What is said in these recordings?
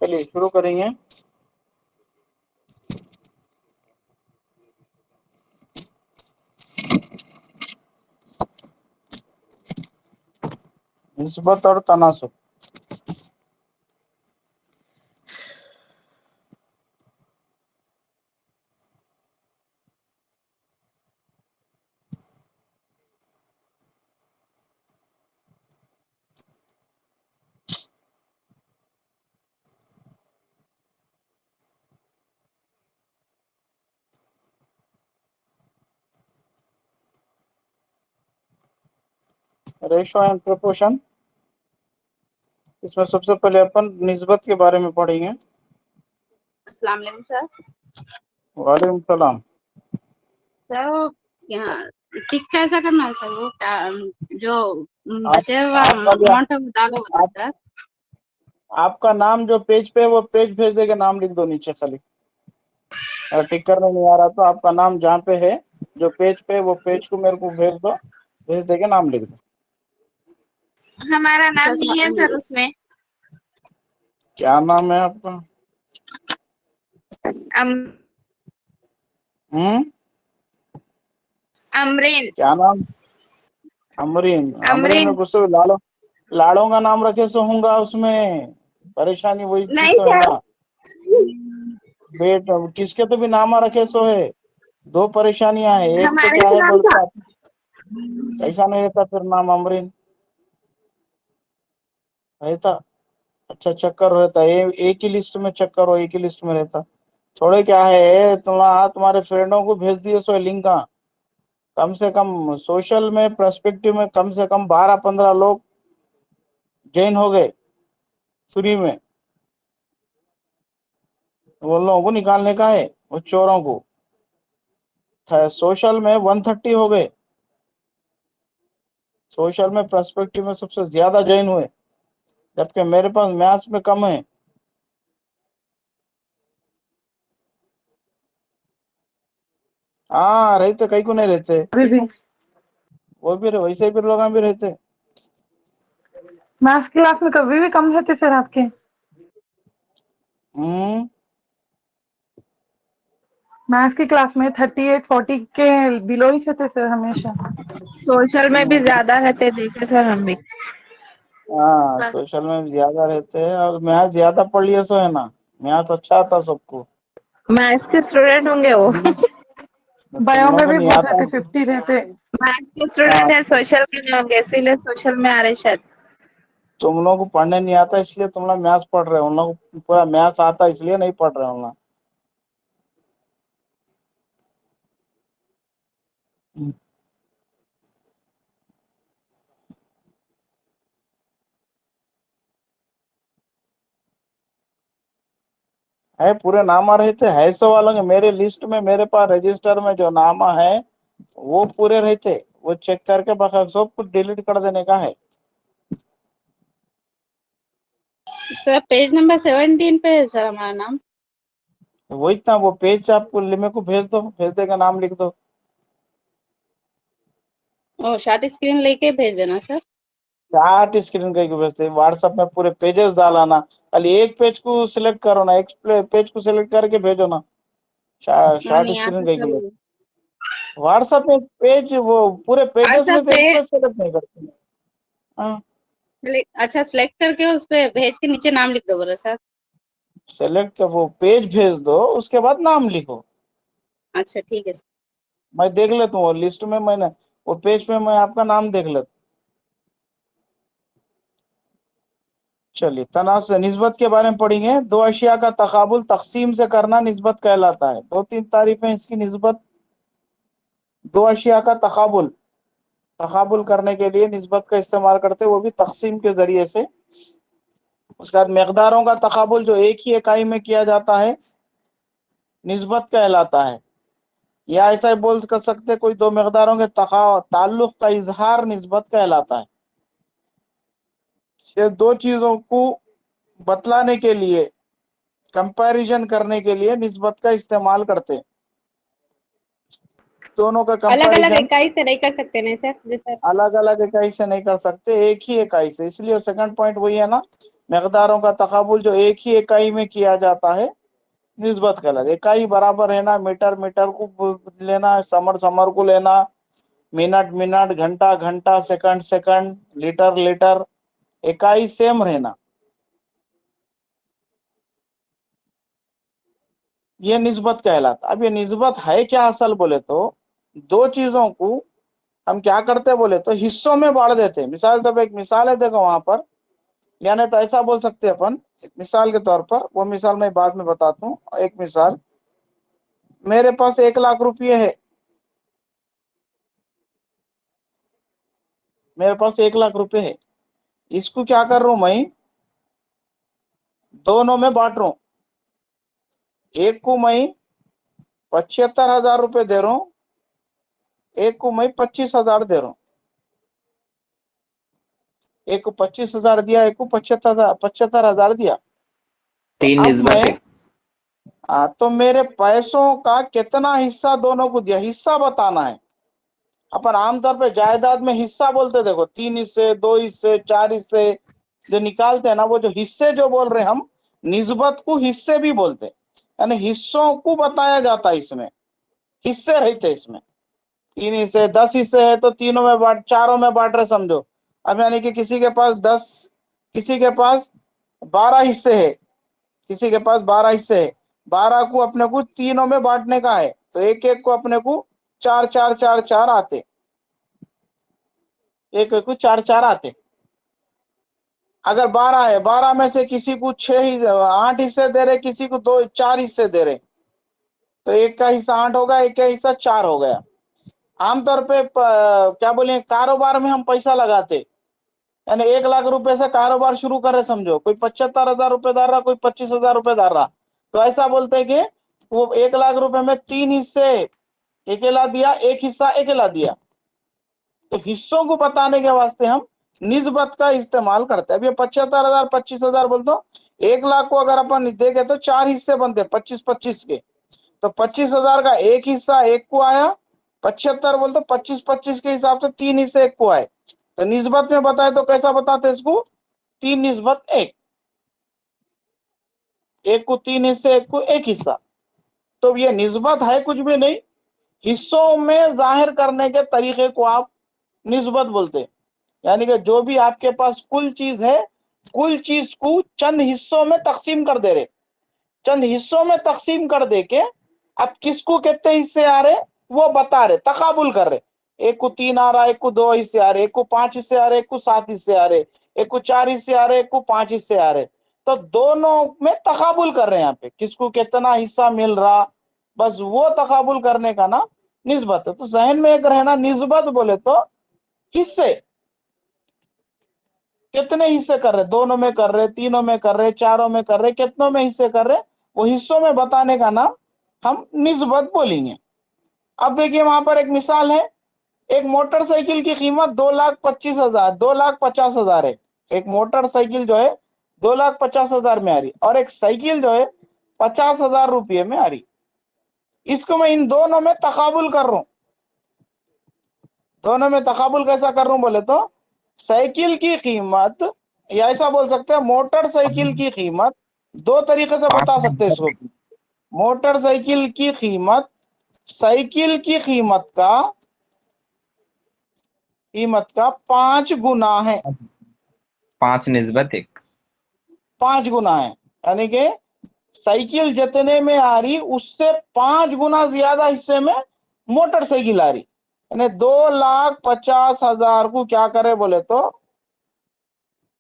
چلیے شروع کریں گے. نسبت اور تناسب. Ratio and proportion. اس میں سب سے پہلے اپن نسبت کے بارے میں پڑھیں گے. السلام علیکم سر. وعلیکم السلام. سر وہ یہاں ٹک کیسا کرنا ہے سر؟ وہ جو بچے ہوا اماؤنٹ ہے وہ ڈالو ہوتا ہے سر. آپ کا نام جو پیج پہ وہ پیج بھیج دے کے نام لکھ دو نیچے خالی. اگر ٹک کرنے نہیں آ رہا تو آپ کا نام جہاں پہ ہے جو پیج پہ وہ پیج کو میرے کو بھیج دو, بھیج دے کے نام لکھ دو. ہمارا نام نہیں ہے سر اس میں. کیا نام ہے آپ کا؟ امرین. کیا نام؟ امرین. امرین میں کچھ لاڑوں کا نام رکھے سو ہوں گا اس میں. پریشانی وہی چیز نہیں تو ہے سر. نا. بیٹ کس کے تو بھی نامہ رکھے سو ہے. دو پریشانیاں ہیں. ایک تو ہمارے کیا سے ہے نام تھا. بولتا ایسا نہیں رہتا پھر نام امرین رہتا. اچھا چکر رہتا ہے ایک ہی لسٹ میں. چکر ہو ایک ہی لسٹ میں رہتا. تھوڑے کیا ہے تمہارے فرینڈوں کو بھیج دیے سو لنک کا. کم سے کم سوشل میں پرسپیکٹو میں کم سے کم 12-15 لوگ جوائن ہو گئے فری میں. وہ لوگوں کو نکالنے کا ہے وہ چوروں کو. سوشل میں 130 ہو گئے. سوشل میں پرسپیکٹو میں سب سے زیادہ جوائن ہوئے جبکہ میرے پاس میاس میں کم ہے. ہاں رہتے کئی کو نہیں رہتے. وہ بھی ویسے بھی لوگ بھی رہتے. میتھس کلاس میں کبھی بھی کم رہتے سر آپ کے. میتھس کی کلاس میں 38-40 کے بلو ہی تھے سر ہمیشہ. سوشل میں بھی زیادہ رہتے دیکھے سر ہم بھی. ہاں سوشل میں زیادہ رہتے ہیں اور میتھس زیادہ پڑھ لیے سو ہے نا. میتھس اچھا آتا سب کو. میتھس کے اسٹوڈینٹ ہوں گے وہ. تم بایو لوگوں میں کو بھی نہیں بہت آتا. رہتے 50 رہتے. میتھس کے ہاں اسٹوڈینٹ ہیں سوشل کے نہیں ہوں گے اسی لیے سوشل میں آ رہے شاید. تم لوگ کو پڑھنے نہیں آتا اس لیے تم لوگ میتھس پڑھ رہے. ان لوگ کو پورا میتھس آتا اس لیے نہیں پڑھ رہے ان لوگ. ہے پورے نامہ رہتے ہے سو والوں کے. میرے لسٹ میں میرے پاس رجسٹر میں جو نامہ ہے وہ پورے رہتے. وہ چیک کر کے بخیر سب کچھ ڈیلیٹ کر دینے کا ہے. سر پیج نمبر 17 پہ ہے سر ہمارا نام. وہی تھا وہ پیج آپ کو میرے کو بھیج دو. بھیج دے کا نام لکھ دو. شارٹ اسکرین لے کے بھیج دینا سر. چارٹ اسکرین کہیں کو بھیجتے واٹس ایپ میں پورے پیجز ڈالانا. خالی ایک پیج کو سلیکٹ کرو نا. ایک پیج کو سلیکٹ کر کے بھیجو نا. شارٹ نہیں اسکرین آتا کہیں سر کو وہ. واٹس ایپ میں پیج وہ پورے پیجز میں واٹسپ سے پہ ایک پیج سلیکٹ نہیں کرتے. ہاں اچھا سلیکٹ کر کے اس پہ بھیج کے نیچے نام لکھ دو بولے سر. سلیکٹ وہ پیج بھیج دو اس کے بعد نام لکھو. اچھا ٹھیک ہے سر. میں دیکھ لیتا ہوں وہ لسٹ میں نے وہ پیج پہ میں آپ کا نام دیکھ لیتا. چلیے تناسب نسبت کے بارے میں پڑھیں گے. دو اشیاء کا تقابل تقسیم سے کرنا نسبت کہلاتا ہے. 2-3 تعریفیں اس کی نسبت. دو اشیاء کا تقابل کرنے کے لیے نسبت کا استعمال کرتے وہ بھی تقسیم کے ذریعے سے. اس کے بعد مقداروں کا تقابل جو ایک ہی اکائی میں کیا جاتا ہے نسبت کہلاتا ہے. یا ایسا ہی بول کر سکتے کوئی دو مقداروں کے تعلق کا اظہار نسبت کہلاتا ہے. یہ دو چیزوں کو بتلانے کے لیے کمپیریزن کرنے کے لیے نسبت کا استعمال کرتے. دونوں کا الگ الگ کمپیریزن اکائی سے نہیں کر سکتے نہیں سر. جی سر. الگ الگ اکائی سے نہیں کر سکتے ایک ہی اکائی سے. اس لیے سیکنڈ پوائنٹ وہی ہے نا مقداروں کا تقابل جو ایک ہی اکائی میں کیا جاتا ہے نسبت کہلاتا ہے. اکائی برابر ہے نا, میٹر میٹر کو لینا, سمر سمر کو لینا, منٹ منٹ, گھنٹہ گھنٹہ, سیکنڈ سیکنڈ, لیٹر لیٹر, اکائی سیم رہنا, یہ نسبت کہلاتا. اب یہ نسبت ہے کیا اصل بولے تو دو چیزوں کو ہم کیا کرتے بولے تو حصوں میں بانٹ دیتے. مثال طور ایک مثال ہے دیکھو وہاں پر, یعنی تو ایسا بول سکتے اپن ایک مثال کے طور پر, وہ مثال میں بعد میں بتاتا ہوں. ایک مثال, میرے پاس 1,00,000 روپے ہے, میرے پاس 1,00,000 روپے ہے, اس کو کیا کر رہا ہوں میں دونوں میں بانٹ رہا ہوں. ایک کو میں 75,000 روپے دے رہا ہوں, ایک کو میں 25,000 دے رہا ہوں. ایک کو 25,000 دیا, ایک کو 75,000 دیا. تو تین اب نسبت میں ایک. تو میرے پیسوں کا کتنا حصہ دونوں کو دیا, حصہ بتانا ہے. اپن عام طور پہ جائیداد میں حصہ بولتے, دیکھو 3 حصے, 2 حصے, 4 حصے جو نکالتے ہیں نا, وہ جو حصے جو بول رہے ہم نسبت کو حصے بھی بولتے, یعنی حصوں کو بتایا جاتا ہے. اس میں حصے رہتے, اس میں 3 حصے, 10 حصے ہے تو تینوں میں بانٹ, چاروں میں بانٹ رہے سمجھو. اب یعنی کہ کسی کے پاس 10, کسی کے پاس 12 حصے ہے, کسی کے پاس 12 حصے ہے, 12 کو اپنے کو تینوں میں بانٹنے کا ہے, تو ایک ایک کو اپنے کو 4 4 4 4 آتے, ایک ایک کو 4 4 آتے. اگر 12 ہے, 12 میں سے کسی کو 8 حصے دے رہے, کسی کو 4 حصے دے رہے, تو ایک کا حصہ 8 ہوگا, ایک کا حصہ 4 ہو گیا. عام طور پہ کیا بولیں کاروبار میں ہم پیسہ لگاتے, یعنی 1,00,000 روپے سے کاروبار شروع کرے سمجھو, کوئی 75,000 روپے دار رہا, کوئی 25,000 روپے دار رہا, تو ایسا بولتے کہ وہ 1,00,000 روپے میں 3 حصے اکیلا دیا, ایک حصہ اکیلا دیا. تو حصوں کو بتانے کے واسطے ہم نسبت کا استعمال کرتے ہیں. اب یہ 75,000 25,000 بولتے, 1,00,000 کو اگر اپن دیکھے تو 4 حصے بنتے 25 کے, تو 25,000 کا ایک حصہ ایک کو آیا, 75 بولتے 25 کے حساب سے 3 حصے ایک کو آئے. تو نسبت میں بتائے تو کیسا بتاتے اس کو 3:1, ایک کو 3 حصے, ایک کو ایک حصہ. تو یہ نسبت ہے کچھ بھی نہیں, حصوں میں ظاہر کرنے کے طریقے کو آپ نسبت بولتے. یعنی کہ جو بھی آپ کے پاس کل چیز ہے, کل چیز کو چند حصوں میں تقسیم کر دے رہے, چند حصوں میں تقسیم کر دے کے اب کس کو کتنے حصے آ رہے وہ بتا رہے, تقابل کر رہے. ایک کو 3 آ رہا, ایک کو 2 حصے آ رہے, ایک کو 5 حصے آ رہے, ایک کو 7 حصے آ رہے, ایک کو 4 حصے آ رہے, ایک کو 5 حصے آ رہے. تو دونوں میں تقابل کر رہے ہیں, یہاں پہ کس کو کتنا حصہ مل رہا, بس وہ تقابل کرنے کا نا نسبت ہے. تو ذہن میں ایک رہنا, نسبت بولے تو حصے, کتنے حصے کر رہے, دونوں میں کر رہے, تینوں میں کر رہے, چاروں میں کر رہے, کتنوں میں حصے کر رہے, وہ حصوں میں بتانے کا نام ہم نسبت بولیں گے. اب دیکھیے وہاں پر ایک مثال ہے, ایک موٹر سائیکل کی قیمت 2,25,000 2,50,000 ہے. ایک موٹر سائیکل جو ہے 2,50,000 میں آ رہی, اور ایک سائیکل جو ہے 50,000 روپے میں آ رہی. اس کو میں ان دونوں میں تقابل کر رہا ہوں. دونوں میں تقابل کیسا کر رہا ہوں بولے تو سائیکل کی قیمت, یا ایسا بول سکتے ہیں موٹر سائیکل کی قیمت, دو طریقے سے بتا سکتے ہیں اس کو. موٹر سائیکل کی قیمت سائیکل کی قیمت کا 5 گنا ہے, 5:1. 5 گنا ہے. یعنی کہ سائیکل جتنے میں آ رہی اس سے 5 گنا زیادہ حصے میں موٹر سائیکل آ رہی. یعنی 2,50,000 کو کیا کرے بولے تو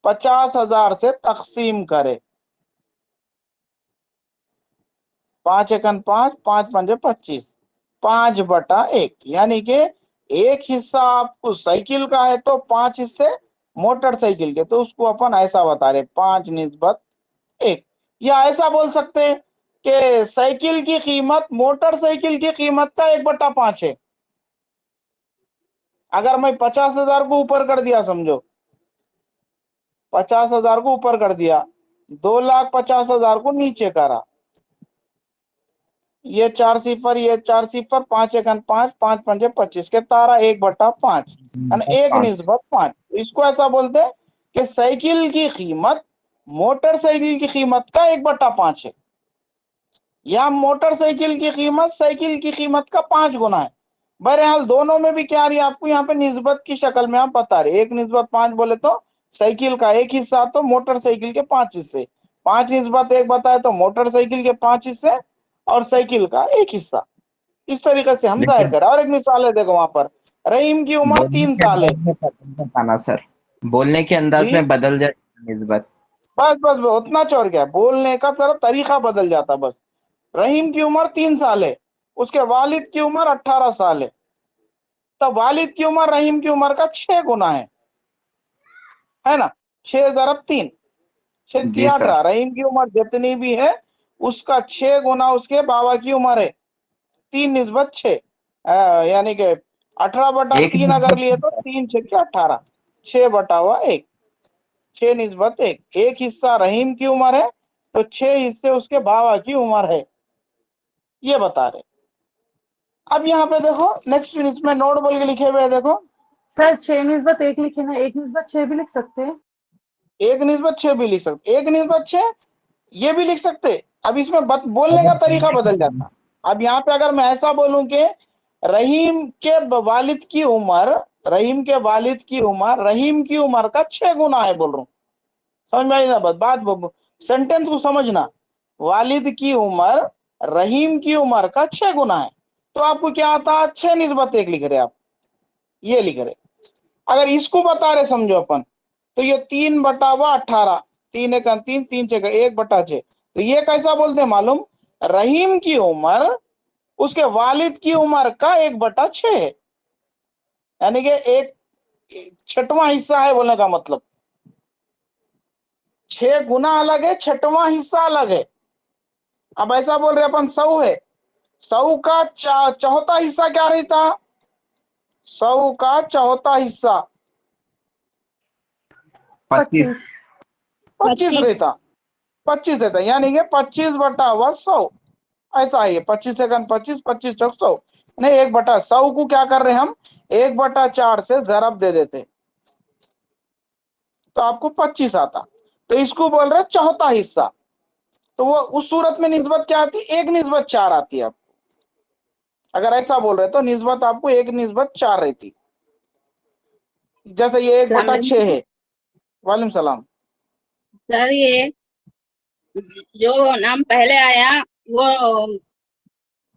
50,000 سے تقسیم کرے, 5 एकन 5, 5 पंजे 25, 5/1. یعنی کہ ایک حصہ آپ کو سائیکل کا ہے تو 5 حصے موٹر سائیکل کے, تو اس کو اپن ایسا بتا رہے 5:1. یا ایسا بول سکتے ہیں کہ سائیکل کی قیمت موٹر سائیکل کی قیمت کا 1/5 ہے. اگر میں 50,000 کو اوپر کر دیا سمجھو, 50,000 کو اوپر کر دیا, 2,50,000 کو نیچے کرا, یہ 4 صفر, یہ 4 صفر, 5 एकन 5, 5 पंजे 25 کے تارا 1/5, یعنی 1:5. اس کو ایسا بولتے کہ سائیکل کی قیمت موٹر سائیکل کی قیمت کا 1/5 ہے. یا موٹر سائیکل کی قیمت سائیکل کی قیمت کا 5 گنا ہے. بہرحال دونوں میں بھی کیا آ رہی ہے آپ کو یہاں پہ نسبت کی شکل میں آپ بتا رہے, 1:5 بولے تو سائیکل کا 1 حصہ تو موٹر سائیکل کے 5 حصے, 5:1 بتائے تو موٹر سائیکل کے 5 حصے اور سائیکل کا 1 حصہ. اس طریقے سے ہم ظاہر لیکن کریں. اور ایک مثال ہے دیکھو وہاں پر, رحیم کی عمر بولنے 3 کے سال ہے. انداز میں بتانا سر, بولنے کے انداز جی میں بدل جائے نسبت. بس اتنا چور کیا, بولنے کا طرف طریقہ بدل جاتا بس. رحیم کی عمر 3 سال ہے, اس کے والد کی عمر 18 سال ہے, تو والد کی عمر رحیم کی عمر کا 6 گنا ہے نا. 6 ضرب 3, 6 جی سر. 18. رحیم کی عمر جتنی بھی ہے اس کا 6 گنا اس کے بابا کی عمر ہے, 3:6, یعنی کہ 18/3 اگر لیے تو 3×6 = 18, 6/1, 6:1. 1 حصہ رحیم کی عمر ہے تو 6 حصے اس کے بابا کی عمر ہے, یہ بتا رہے. اب یہاں پہ دیکھو نیکسٹ اس میں نوٹ بول کے لکھے ہوئے دیکھو, سر 6:1 لکھے نا, 1:6 بھی لکھ سکتے ہیں. 1:6 بھی لکھ سکتے, 1:6 یہ بھی لکھ سکتے. اب اس میں بولنے کا طریقہ بدل جاتا. اب یہاں پہ اگر میں ایسا بولوں کہ رحیم کے والد کی عمر, رحیم کے والد کی عمر رحیم کی عمر کا 6 گنا ہے, بول رہا ہوں, سمجھ میں آئی نا بات, سینٹینس کو سمجھنا. والد کی عمر رحیم کی عمر کا 6 گنا ہے, تو آپ کو کیا آتا, 6:1 لکھ رہے آپ, یہ لکھ رہے. اگر اس کو بتا رہے سمجھو اپن, تو یہ 3/18, 3×1 3, 1/6. تو یہ کیسا بولتے ہیں معلوم, رحیم کی عمر اس کے والد کی عمر کا 1/6 ہے, یعنی کہ 1/6 حصہ ہے بولنے کا مطلب. 6 گنا الگ ہے, 6واں حصہ الگ ہے. اب ایسا بول رہے اپن 100 ہے, 100 کا 1/4 حصہ کیا رہتا, 100 کا 1/4 حصہ 25. 25 رہتا, 25 رہتا, یعنی کہ 25/100 ایسا ہے. 25 سیکنڈ 25, 25 چوک 100, نہیں 1/100 کو کیا کر رہے ہم 1/4 سے ضرب دے دیتے تو آپ کو 25 آتا. تو اس کو بول رہے 1/4 حصہ, تو وہ اس صورت میں نسبت کیا آتی, 1:4 آتی ہے آپ کو. اگر ایسا بول رہے تو نسبت آپ کو 1:4 رہتی, جیسے یہ السلام 1/6 علیکم ہے. وعلیکم السلام. سر. یہ جو نام پہلے آیا وہ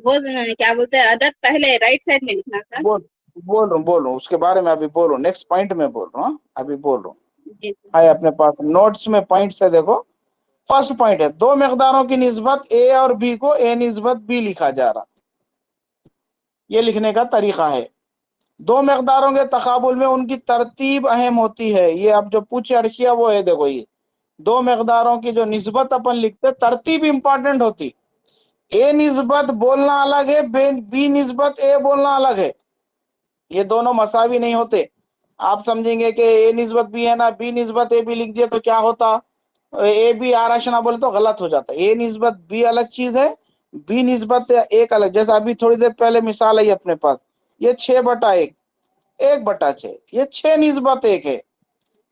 کیا بولتے ہیں, عدد پہلے رائٹ سائڈ میں لکھنا سر. بول رہا ہوں اس کے بارے میں ابھی بول رہا ہوں, نیکسٹ پوائنٹ میں بول رہا ہوں, ابھی بول رہا ہوں. جی ہے اپنے پاس نوٹس میں پوائنٹس ہے, دیکھو فرسٹ پوائنٹ ہے, 2 مقداروں کی نسبت اے اور بی کو A/B لکھا جا رہا. یہ لکھنے کا طریقہ ہے. 2 مقداروں کے تقابل میں ان کی ترتیب اہم ہوتی ہے. یہ اب جو پوچھے ارشیا وہ ہے, دیکھو یہ 2 مقداروں کی جو نسبت اپن لکھتے ترتیب امپورٹنٹ ہوتی. اے نسبت بولنا الگ ہے, بی نسبت اے بولنا الگ ہے, یہ دونوں مساوی نہیں ہوتے. آپ سمجھیں گے کہ اے نسبت بی ہے نا, بی نسبت اے بھی لکھ دیا تو کیا ہوتا, اے بی آرش نہ بولے تو غلط ہو جاتا. اے نسبت بی الگ چیز ہے, بی نسبت ایک الگ. جیسا ابھی تھوڑی دیر پہلے مثال ہے اپنے پاس, یہ 6/1, 1/6, یہ 6:1 ہے,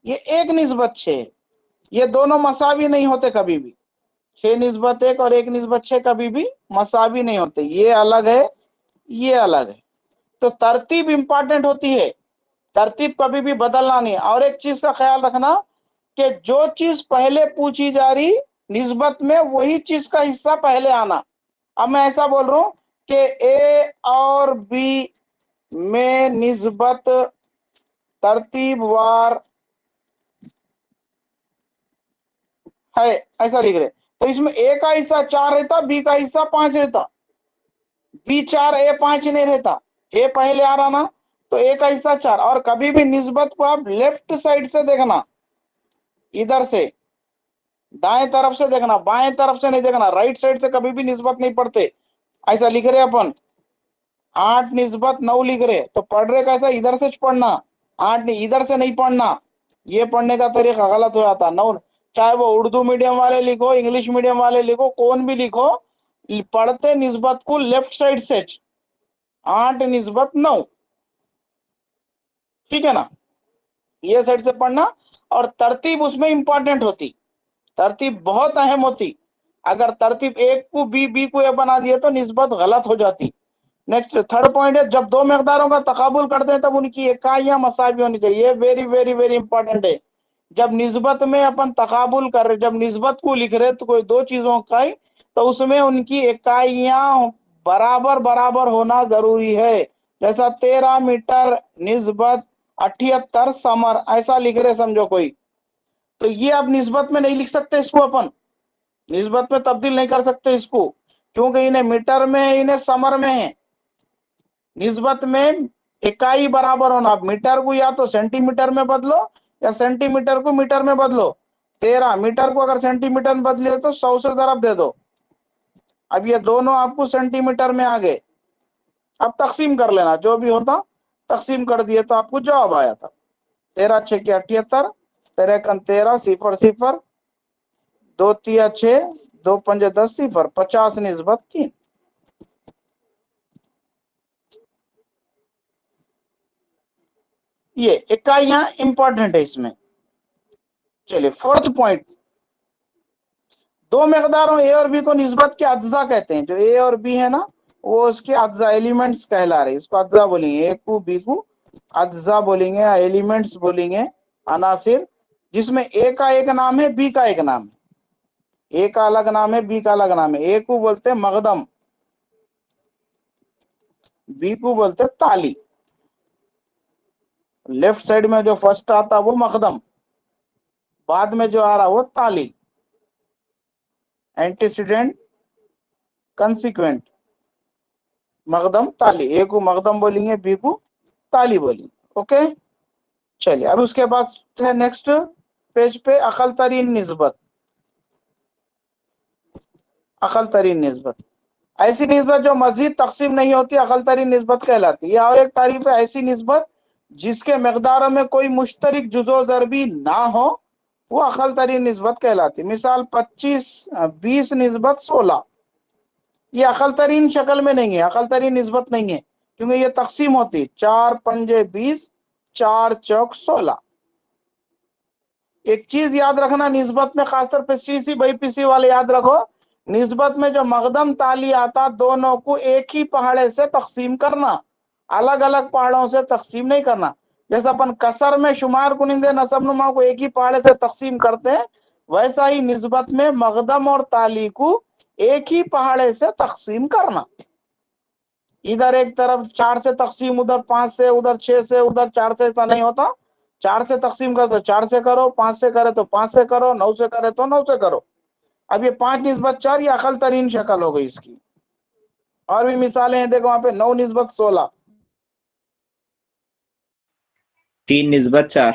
یہ 1:6. یہ دونوں مساوی نہیں ہوتے کبھی بھی. 6:1 اور 1:6 کبھی بھی مساوی نہیں ہوتے, یہ الگ ہے یہ الگ ہے. تو ترتیب امپورٹنٹ ہوتی ہے, ترتیب کبھی بھی بدلنا نہیں. اور ایک چیز کا خیال رکھنا کہ جو چیز پہلے پوچھی جا رہی نسبت میں وہی چیز کا حصہ پہلے آنا. اب میں ایسا بول رہا ہوں کہ اے اور بی میں نسبت ترتیب وار ہے, ایسا لکھ رہے, تو اس میں اے کا حصہ 4 رہتا, بی کا حصہ 5 رہتا. بی 4 اے 5 نہیں رہتا, اے پہلے آ رہا نا, تو اے کا حصہ 4. اور کبھی بھی نسبت کو آپ لیفٹ سائڈ سے دیکھنا, ادھر سے دائیں طرف سے دیکھنا, بائیں طرف سے نہیں دیکھنا. رائٹ سائڈ سے کبھی بھی نسبت نہیں پڑھتے. ایسا لکھ رہے اپن 8:9 لکھ رہے, تو پڑھ رہے کیسا, ادھر سے پڑھنا, 8 نہیں, ادھر سے نہیں پڑھنا. یہ پڑھنے کا طریقہ غلط ہو جاتا. 9 چاہے وہ اردو میڈیم والے لکھو, انگلش میڈیم والے لکھو, کون بھی لکھو, پڑھتے نسبت کو لیفٹ سائڈ سے 8:9, ٹھیک ہے نا, یہ سائڈ سے پڑھنا. اور ترتیب اس میں امپورٹنٹ ہوتی, ترتیب بہت اہم ہوتی. اگر ترتیب ایک کو بی کو اے بنا دیے تو نسبت غلط ہو جاتی. نیکسٹ تھرڈ پوائنٹ ہے جب دو مقداروں کا تقابل کرتے ہیں تب ان کی اکائیاں مساوی ہونی چاہیے. یہ ویری ویری ویری امپورٹنٹ ہے. جب نسبت میں اپن تقابل کر رہے, جب نسبت کو لکھ رہے تو کوئی دو چیزوں کا ہی, تو اس میں ان کی اکائیاں برابر برابر ہونا ضروری ہے. جیسا 13 میٹر نسبت 78 سمر, ایسا لکھ رہے سمجھو کوئی, تو یہ اب نسبت میں نہیں لکھ سکتے, اس کو اپن نسبت میں تبدیل نہیں کر سکتے اس کو, کیونکہ انہیں میٹر میں انہیں سمر میں ہے. نسبت میں اکائی برابر ہونا. اب میٹر کو یا تو سینٹی میٹر میں بدلو یا سینٹی میٹر کو میٹر میں بدلو. 13 میٹر کو اگر سینٹی میٹر میں بدلے تو 100 سے ضرب دے دو. اب یہ دونوں آپ کو سینٹی میٹر میں آ گئے. اب تقسیم کر لینا, جو بھی ہوتا تقسیم کر دیے تو آپ کو جواب آیا تھا. 13 6 کے 78, 13 کن 13 صفر صفر, 2 تیا 6, 2 پنجے 10 صفر, 50 نسبت 3. یہ اکائیاں امپورٹنٹ ہے اس میں. چلیے فورتھ پوائنٹ, دو مقداروں اے اور بی کو نسبت کے اجزاء کہتے ہیں. جو اے اور بی ہے نا وہ اس کے اجزاء ایلیمنٹس کہلا رہے. اس کو اجزاء بولیں گے, اے کو بی کو اجزاء بولیں گے, ایلیمنٹس بولیں گے, عناصر, جس میں اے کا ایک نام ہے بی کا ایک نام ہے. اے کا الگ نام ہے بی کا الگ نام ہے. اے کو بولتے ہیں مقدم, بی کو بولتے ہیں تالی. لیفٹ سائڈ میں جو فرسٹ آتا وہ مقدم, بعد میں جو آ رہا وہ تالی, اینٹیسیڈنٹ کنسیکوینٹ, مقدم تالی. اے کو مقدم بولیں گے, بی کو تالی بولیں گے. اوکے چلیے, اب اس کے بعد ہے نیکسٹ پیج پہ اقل ترین نسبت. اقل ترین نسبت ایسی نسبت جو مزید تقسیم نہیں ہوتی, اقل ترین نسبت کہلاتی ہے. اور ایک تعریف ہے ایسی نسبت جس کے مقداروں میں کوئی مشترک جزو و ضربی نہ ہو, وہ اقل ترین نسبت کہلاتی. مثال 25 20 نسبت 16, یہ اقل ترین شکل میں نہیں ہے, اقل ترین نسبت نہیں ہے, کیونکہ یہ تقسیم ہوتی 4 پنجے 20, 4 چوک 16. ایک چیز یاد رکھنا نسبت میں, خاص طور پہ سی سی بائی پی سی والے یاد رکھو, نسبت میں جو مقدم تالی آتا دونوں کو ایک ہی پہاڑے سے تقسیم کرنا, الگ الگ پہاڑوں سے تقسیم نہیں کرنا. جیسا اپن کسر میں شمار کنندے نصب نما کو ایک ہی پہاڑے سے تقسیم کرتے ہیں, ویسا ہی نسبت میں مقدم اور تالی کو ایک ہی پہاڑے سے تقسیم کرنا. ادھر ایک طرف 4 سے تقسیم, ادھر 5 سے, ادھر 6 سے, ادھر 4 سے, ایسا نہیں ہوتا. 4 سے تقسیم کرو تو 4 سے کرو, 5 سے کرے تو 5 سے کرو, 9 سے کرے تو 9 سے کرو. اب یہ 5 نسبت 4 یہ اقل ترین شکل ہو گئی اس کی. اور بھی مثالیں ہیں, دیکھو وہاں پہ 9 نسبت 16, 3 نسبت 4,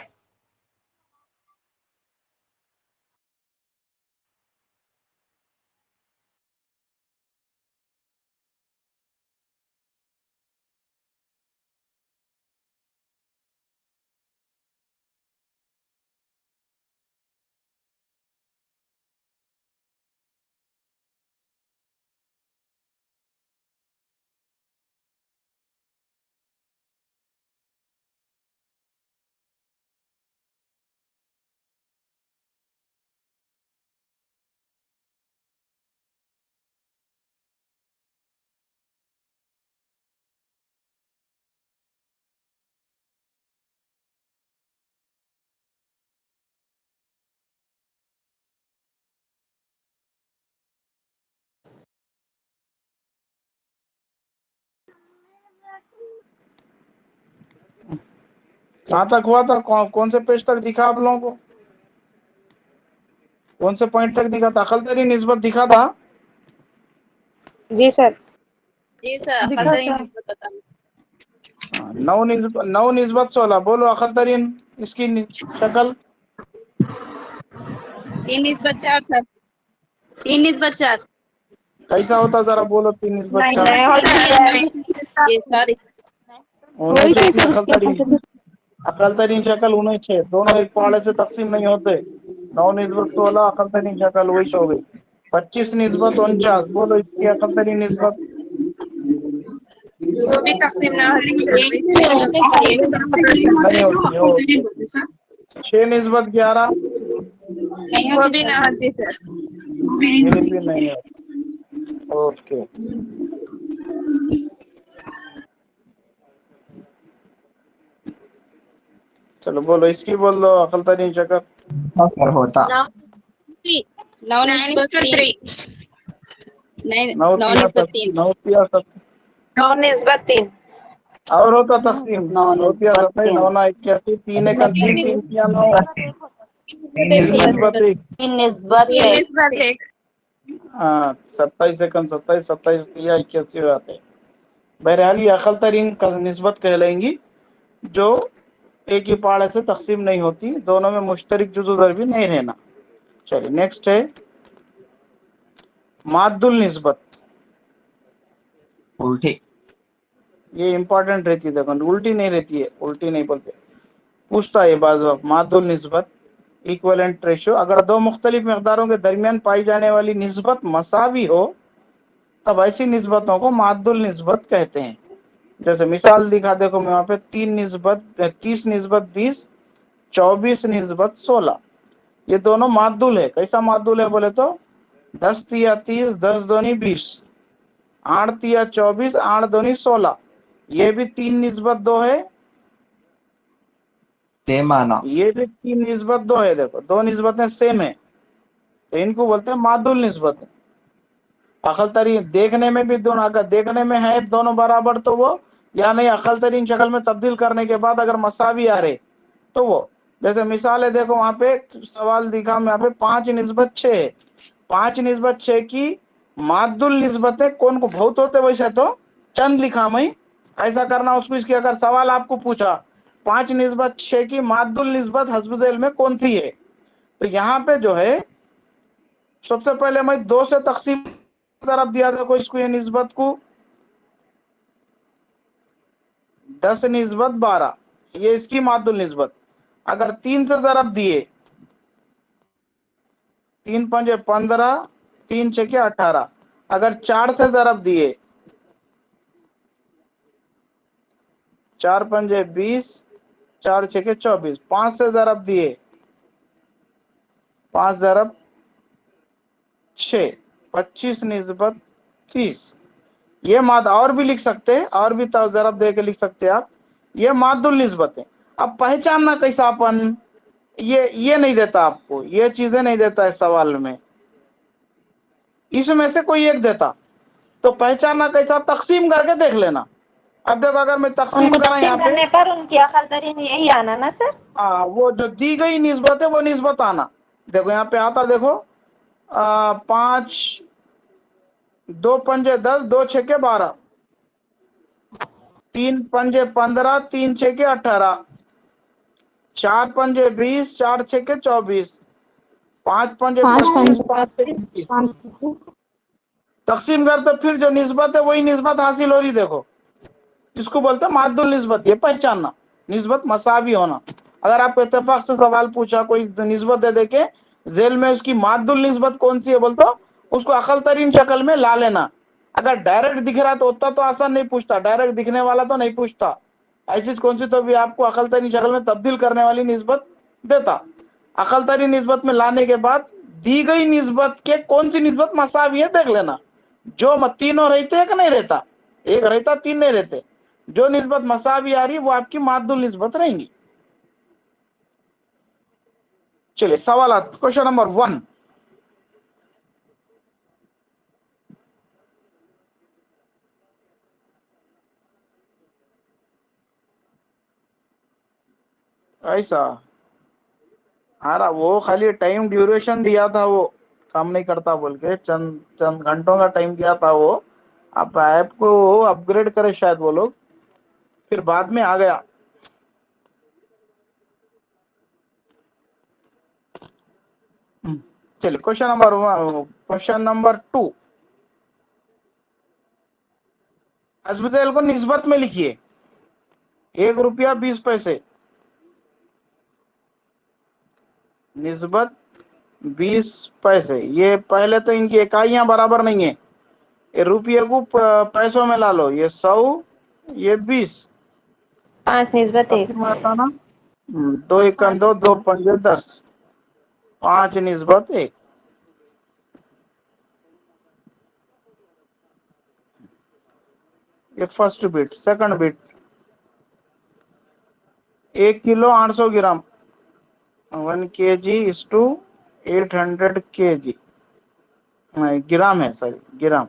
کہاں تک ہوا تھا, کون سے پیج تک دکھا آپ لوگوں کو, کون سے پوائنٹ تک دکھا تھا؟ اقل ترین نسبت دکھا تھا. جی سر. جی سر, دکھا اقل ترین تھا. نسبت بتانا. 9 نسبت 16, بولو اقل ترین اس کی شکل. 3 نسبت 4 سر, 3 نسبت 4. کیسا ہوتا ذرا بولو. 3 نسبت 4 نہیں ہوتا. یہ ساری وہی چیز سر, اقل ترین اقل ترین شکل 19, دونوں ایک پہاڑے سے تقسیم نہیں ہوتے. 9 نسبت 16 اقل ترین شکل وہی ہو گئی. 25 نسبت 49, بولو اس کی اقل ترین نسبت. وہ بھی تقسیم نہ ہوتی. نہیں ہوتی. 6 نسبت 11, वो भी ना होती सर। ये भी नहीं है। ओके, चलो बोलो, इसकी बोल दो अकल तरीन शक्ल। सर होता। 9 निस्बत 3। नहीं, 9 निस्बत 3। 9 तिया 9 निस्बत 3। और होता तकसीम 9 तिया 27, 9 ना 81, 3 एकम 3, 3 तिया 9, 3 निस्बत 1। 3 निस्बत 3 1। निस्बत 1। हाँ 27 एकम 27, 27 तिया 81 हो जाते। बहरहाल ये अकल तरीन का निस्बत कहलाएंगी जो एक ही पाड़े से तकसीम नहीं होती, दोनों में मुश्तरक जुज़ू ज़रबी नहीं रहना। चलिए नेक्स्ट है माद्दुल निस्बत। उल्टी। ये इंपॉर्टेंट रहती है, देखो उल्टी नहीं रहती है, उल्टी नहीं बोलते, पूछता है बाज़ वक्त। माद्दुल निस्बत इक्विवेलेंट रेशियो, अगर दो मुख्तलिफ मकदारों के दरमियान पाई जाने वाली निस्बत मसावी हो तब ऐसी निस्बतों को माद्दुल निस्बत कहते हैं। जैसे मिसाल दिखा, देखो मैं वहाँ पे 30 निस्बत 20, 24 निस्बत 16, ये दोनों माद्दुल है। कैसा माद्दुल है बोले तो 10 तिया 30, 10 दूनी 20, 8 तिया 24, 8 दूनी 16, ये भी 3 निस्बत 2 है, सेम आना। ये भी 3 निस्बत 2 है। देखो दो निस्बतें सेम है तो इनको बोलते हैं माद्दुल निस्बत। अकल तरीन देखने में भी दोनों, अगर देखने में है दोनों बराबर तो वो, या नहीं अकल तरीन शक्ल में तब्दील करने के बाद अगर मसावी आ रहे तो वो। जैसे मिसाल है, देखो वहां पे सवाल दिखा यहाँ पे 5 निस्बत 6 है, 5 निस्बत 6 की माद्दुल निस्बतें कौन को बहुत होते, वैसे तो चंद लिखा मैं ऐसा करना उसको। इसकी अगर सवाल आपको पूछा 5 निस्बत 6 की माद्दुल निस्बत हस्ब ज़ैल में कौन सी है, तो यहाँ पे जो है सबसे पहले मैं 2 से तकसीम तरफ दिया, देखो इसको, ये निस्बत को 10 निस्बत 12, ये इसकी माद्दुल निस्बत। अगर 3 से ज़रब दिए, 3 पंजे 15, 3 छके 18, अगर 4 से ज़रब दिए, 4 पंजे 20, 4 छके 24, 5 से ज़रब दिए, 5 ज़रब 6, 25 निस्बत 30, ये माद और भी लिख सकते हैं, और भी ज़रब दे के लिख सकते हैं आप, ये माद्दुल निस्बत है। अब पहचानना कैसा अपन, ये नहीं देता आपको, ये चीजें नहीं देता है सवाल में, इसमें से कोई एक देता, तो पहचानना कैसा, तकसीम करके देख लेना। अब देखो अगर मैं तकसीम उनको करा यहाँ तकसीम करने पे, पर उनकी अकल तरीन यही आना ना सर। हाँ वो जो दी गई निस्बत है वो निस्बत आना। देखो यहाँ पे आता, देखो 5, 2 पंजे 10, 2 छके 12, 3 पंजे 15, 3 छके 18, 4 पंजे 20, 4 छके 24, 5 पंजे 25, 5 तकसीम कर, तो फिर जो निस्बत है वही निस्बत हासिल हो रही। देखो इसको बोलते हैं माद्दुल निस्बत। ये पहचानना, निस्बत मसावी होना। अगर आपको इत्तेफाक से सवाल पूछा कोई निस्बत दे दे के जेल में उसकी माद्दुल निस्बत कौन सी है बोलते उसको अकल तरीन शक्ल में ला लेना। अगर डायरेक्ट दिख रहा तो उतना तो आसान नहीं पूछता, डायरेक्ट दिखने वाला तो नहीं पूछता, ऐसी कौन सी तो भी आपको अकल तरीन शक्ल में तब्दील करने वाली निस्बत देता। अकल तरीन निस्बत में लाने के बाद दी गई निस्बत के कौन सी निस्बत मसावी है देख लेना। जो तीनों रहते एक नहीं रहता, एक रहता 3 नहीं रहते, जो निस्बत मसावी आ रही है वो आपकी माद्दुल निस्बत रहेंगी। चलिए सवाल, क्वेश्चन नंबर 1, ऐसा आ रहा, वो खाली टाइम ड्यूरेशन दिया था, वो काम नहीं करता बोल के, चंद घंटों का टाइम दिया था वो। आप ऐप को अपग्रेड करे शायद वो लोग, फिर बाद में आ गया। चलिए क्वेश्चन नंबर 2, हस्ब ज़ैल को निस्बत में लिखिए। 1 रुपया 20 पैसे, निस्बत 20 पैसे। ये पहले तो इनकी इकाइयां बराबर नहीं है, ये रुपये को पैसों में ला लो, ये 100, ये 20, 5 निस्बत 1। ना 2 एकम 2, 2 पंजे 10, 5 निस्बत 1. ये first bit. Second bit 1 kilo 800 gram. 1 kg is to 800 kg. ग्राम है, सॉरी ग्राम.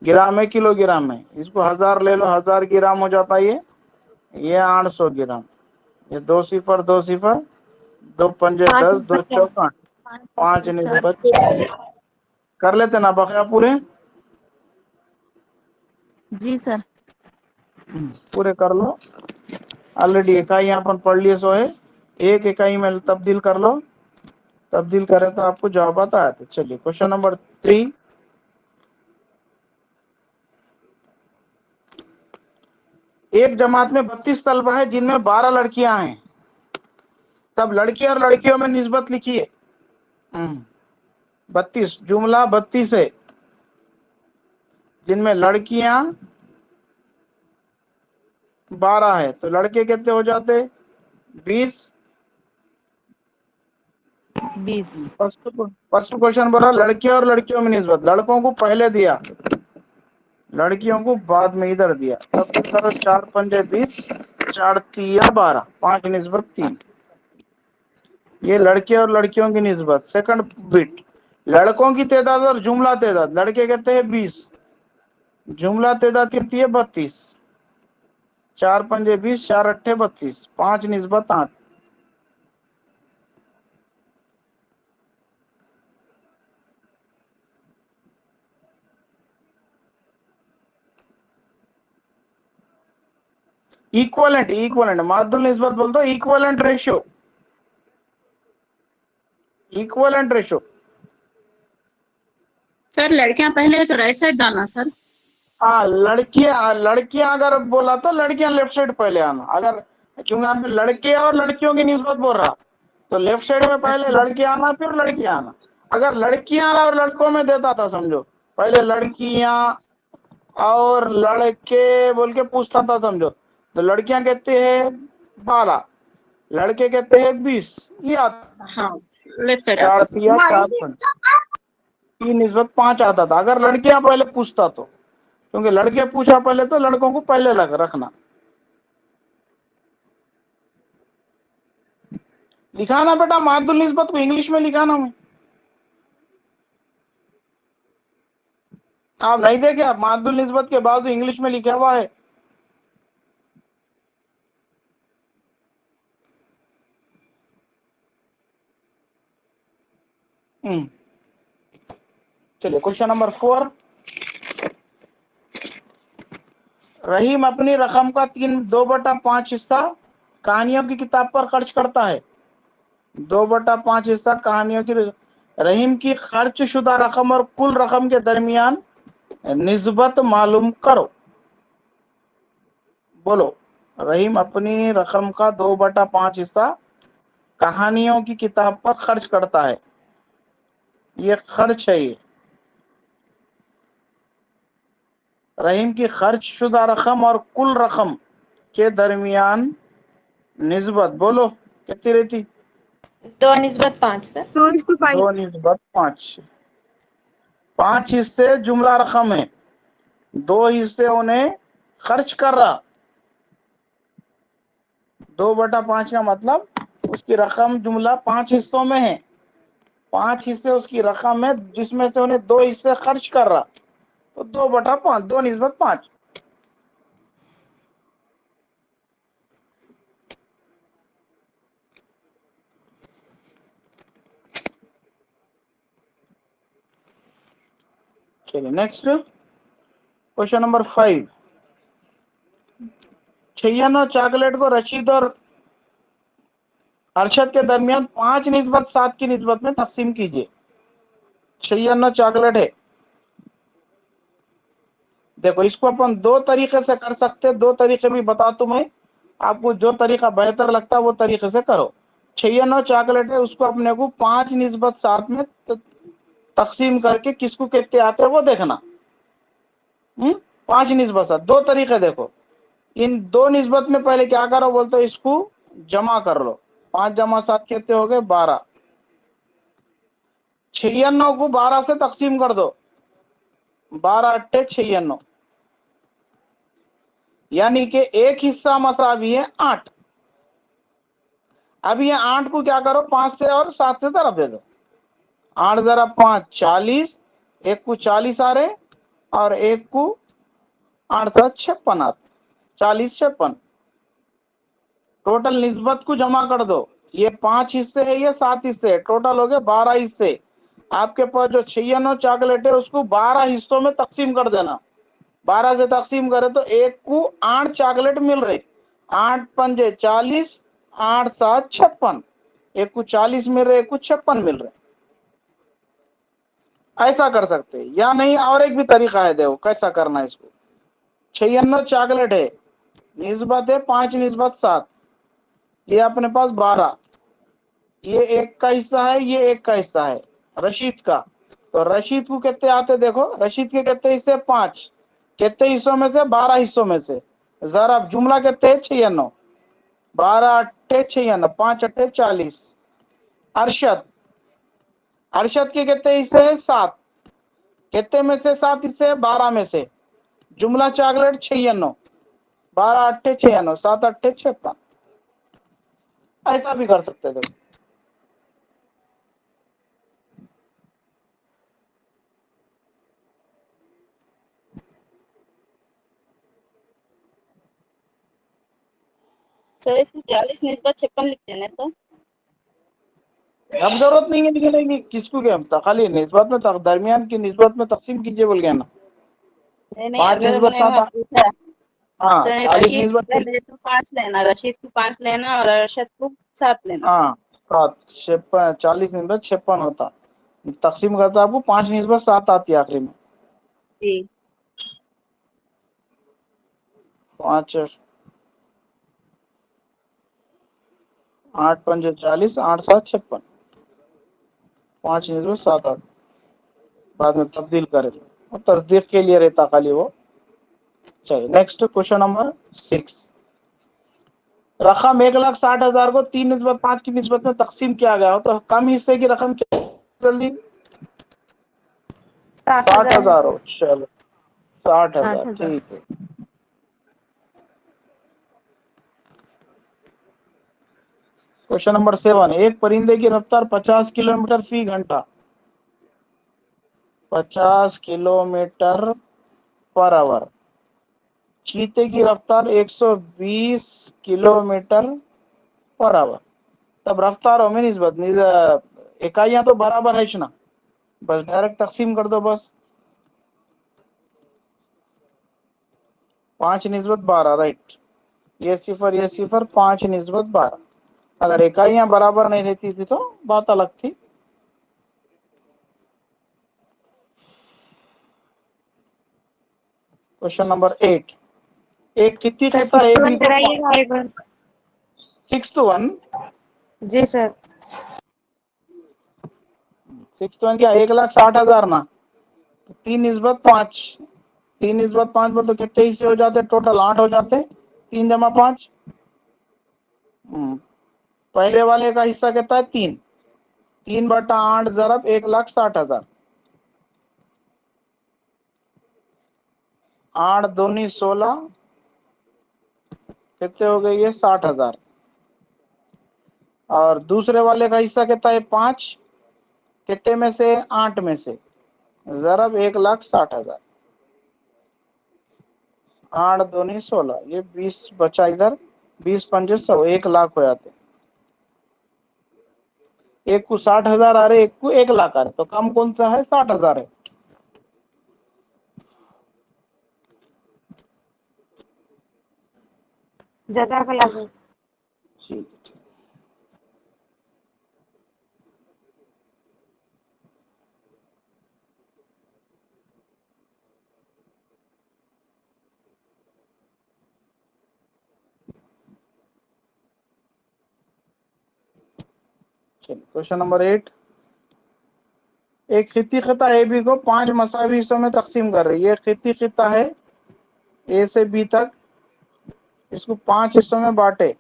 ग्राम है किलोग्राम है. इसको 1000 ले लो, 1000 ग्राम हो जाता है. ये 800 ग्राम. ये 2 सिफर 2 सिफर 2 पंजे 10 2 चौक 8. 5 निस्बत 4. कर लेते ना बकाया पूरे. जी सर. पूरे कर लो. ऑलरेडी इकाई यहाँ पर पढ़ लिए सो है. एक इकाई में तब्दील कर लो. तब्दील करें तो आपको जवाब आता है. तो चलिए क्वेश्चन नंबर 3. एक जमात में 32 तलबा है जिनमें 12 लड़कियां हैं. तब लड़के और लड़कियों में निस्बत लिखिए. 32 जुमला 32 है जिनमें लड़कियां 12 है. तो लड़के कितने हो जाते? 20. 20. फर्स्ट क्वेश्चन बोला लड़के और लड़कियों में निस्बत. लड़कों को पहले दिया, लड़कियों को बाद में इधर दिया. तब करो 4 पंजे 20 4 तिया 12. 5 निस्बत 3. ये लड़के और लड़कियों की निस्बत. सेकंड बिट लड़कों की तादाद और जुमला तादाद. लड़के कहते हैं 20, जुमला तादाद कितनी है? 32. 4 पंजे 20 4 अट्ठे 32. 5 निस्बत 8. इक्वलेंट. इक्वलेंट मादुल निस्बत बोल दो. Equivalent ratio. Equivalent ratio. Sir लड़कियां पहले तो राइट साइड डालना सर. हाँ लड़कियां अगर बोला तो लड़कियां लेफ्ट साइड पहले आना. अगर क्योंकि यहाँ पे लड़के और लड़कियों की निस्बत बोल रहा तो लेफ्ट साइड में पहले लड़के आना फिर लड़कियां आना. अगर लड़कियां और लड़कों में देता था समझो, पहले लड़कियां और लड़के बोल के पूछता था समझो, तो लड़कियां कहते हैं 12, लड़के कहते हैं 20. ये आता. हाँ लेफ्ट साइड. 4 तिया 4 की निस्बत 5 आता था अगर लड़कियां पहले पूछता तो. क्योंकि लड़के पूछा पहले तो लड़कों को पहले रखना. लिखाना बेटा मादुल निस्बत को इंग्लिश में लिखाना. मैं आप नहीं देखे? आप मादुल निस्बत के बाजू इंग्लिश में लिखा हुआ है. चलिए क्वेश्चन नंबर 4. रहीम अपनी रकम का 2/5 हिस्सा कहानियों की किताब पर खर्च करता है. 2/5 हिस्सा कहानियों की. रहीम की खर्च शुदा रकम और कुल रकम के दरमियान निस्बत मालूम करो. बोलो. रहीम अपनी रकम का 2/5 हिस्सा कहानियों की किताब पर खर्च करता है. ये खर्च है. ये रहीम की खर्च शुदा रकम और कुल रकम के दरमियान निस्बत बोलो कितनी रहती? 2 निस्बत 5 सर. 2 निस्बत 5. 5 हिस्से जुमला रकम है, 2 हिस्से उन्हें खर्च कर रहा. 2/5 का मतलब उसकी रकम जुमला 5 हिस्सों में है. 5 हिस्से उसकी रकम है जिसमें से उन्हें 2 हिस्से खर्च कर रहा. तो 2/5 2 निस्बत 5. चलिए नेक्स्ट क्वेश्चन नंबर 5. छैयन और चॉकलेट को रशीद और अरशद के दरमियान 5 निस्बत 7 की निस्बत में तकसीम कीजिए. छैयन और चॉकलेट है. देखो इसको अपन 2 तरीके से कर सकते हैं. 2 तरीके भी बता तुम्हें, आपको जो तरीका बेहतर लगता है वो तरीके से करो. छैयन और चॉकलेट है, उसको अपने को 5 निस्बत 7 में तकसीम करके किसको कितने आते हैं वो देखना. 5 निस्बत 7 2 तरीके देखो. इन 2 निस्बत में पहले क्या करो बोलते हो, इसको जमा कर लो. 5 जमा 7 कितने हो गए? 12. 96 को 12 से तकसीम कर दो, 12 अट्ठे 96, यानी कि एक हिस्सा मसावी है 8। अब ये 8 को क्या करो, 5 से और 7 से तरफ दे दो। 8 जरा 5 40, एक को 40 आ रहे और एक को 8 7 56 आते, 40 56। टोटल निस्बत को जमा कर दो, ये 5 हिस्से है, ये 7 हिस्से है, टोटल हो गए 12 हिस्से। आपके पास जो 96 चॉकलेट है उसको 12 हिस्सों में तकसीम कर देना। 12 से तकसीम करे तो एक को 8 चॉकलेट मिल रहे, 8 पंजे 40, 8 7 56, एक को 40 मिल रहे, एक को 56 मिल रहे। ऐसा कर सकते हैं या नहीं, और एक भी तरीका है, देखो कैसा करना है इसको। 96 चॉकलेट है, निस्बत है 5 निस्बत 7, ये अपने पास 12, ये एक का हिस्सा है, ये एक का हिस्सा है रशीद का। तो रशीद को कितने आते देखो, रशीद के कितने हिस्से 5, कितने हिस्सों में से 12 हिस्सों में से। जरा जुमला कितने है 96, 12 अट्ठे 96, 5 अट्ठे 40। अरशद, अरशद के कितने हिस्से है 7, कितने में से 7 हिस्से 12 में से। जुमला चॉकलेट 96, 12 अट्ठे 96, 7 अट्ठे 56। ऐसा भी कर सकते थे। सर इसमें 40 निस्बत 56 लिखते हैं ना सर? अब जरूरत नहीं है लिखने की, किसको क्या खाली निस्बत में दरमियान की निस्बत में तकसीम कीजिए बोल गया ना। नहीं, 5 अगर निस्बत मैंने वहाँ 7, पूछा हाँ तो 40 रशीद निस्बत, पहले तो 5 लेना, रशीद को 5 लेना और अरशद को 7 लेना। हाँ 7 56, 40 निस्बत 56 होता, तकसीम करता आपको 5 निस्बत 7 आती है आखिरी में। जी 5 8 पंजे 40, 8 7 56, 5 निस्बत 7 आती, बाद में तब्दील करें और तस्दीक के लिए रहता खाली वो। चलिए नेक्स्ट क्वेश्चन नंबर 6। रकम 1,60,000 को 3 निस्बत 5 की निस्बत में तकसीम किया गया हो तो कम हिस्से की रकम क्या, जल्दी 60,000 हो। चलो 60,000 60,000। ठीक है। क्वेश्चन नंबर 7, एक परिंदे की रफ्तार 50 किलोमीटर फी घंटा, 50 किलोमीटर पर आवर। चीते की रफ्तार 120 किलोमीटर पर आवर। तब रफ्तारों में निस्बत इकाइयां तो बराबर है ना, बस डायरेक्ट तकसीम कर दो बस। 5 निस्बत 12, राइट, ये सिफर 5 निस्बत 12। अगर इकाइयां बराबर नहीं रहती थी तो बात अलग थी। क्वेश्चन नंबर 8, एक कितनी सर कहता है 61 कराइएगा एक बार। 6 जी सर। 6 क्या 1,60,000 ना, 3 निस्बत 5, 3 निस्बत 5 मतलब कितने हिस्से हो जाते, टोटल 8 हो जाते, 3 जमा 5। पहले वाले का हिस्सा कितना है 3, 3/8 ज़रब 1,60,000, 8 दूनी 16, कितने हो गए ये 60,000। और दूसरे वाले का हिस्सा कितना है 5, कितने में से 8 में से, ज़रब 1,60,000, 8 दूनी 16, ये 20 बचा इधर, 20 पंजे 100, 1,00,000 हो जाते। एक को 60,000 आ रहे, एक को 1,00,000 आ रहे, तो कम कौन सा है 60,000 है। जज़ाकल्लाह सर। ठीक है। क्वेश्चन नंबर 8, एक खित्ती खिता ए बी को 5 मसावी हिस्सों में तकसीम कर रही है। ये खित्ती खिता है ए से बी तक, इसको 5 हिस्सों में बांटे,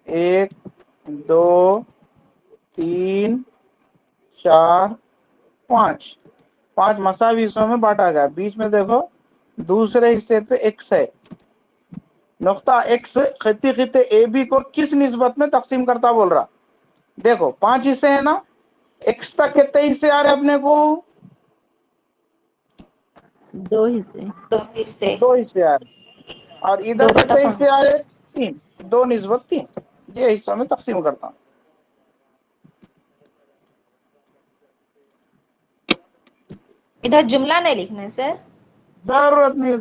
1 2 3 4 पाँच मसावी हिस्सों में बांटा गया, बीच में देखो दूसरे हिस्से पे x है। नुक्ता x खिते खिते ए बी को किस निस्बत में तकसीम करता बोल रहा। देखो 5 हिस्से हैं ना, x तक कितने हिस्से आ रहे अपने को, 2 हिस्से। 2 हिस्से आ रहे, और इधर कितने हिस्से आ रहे, 3, 2 निस्बत 3। ये हिस्सों में तकसीम करता हूं। इधर जुमला नहीं लिखना है सर। जरूरत नहीं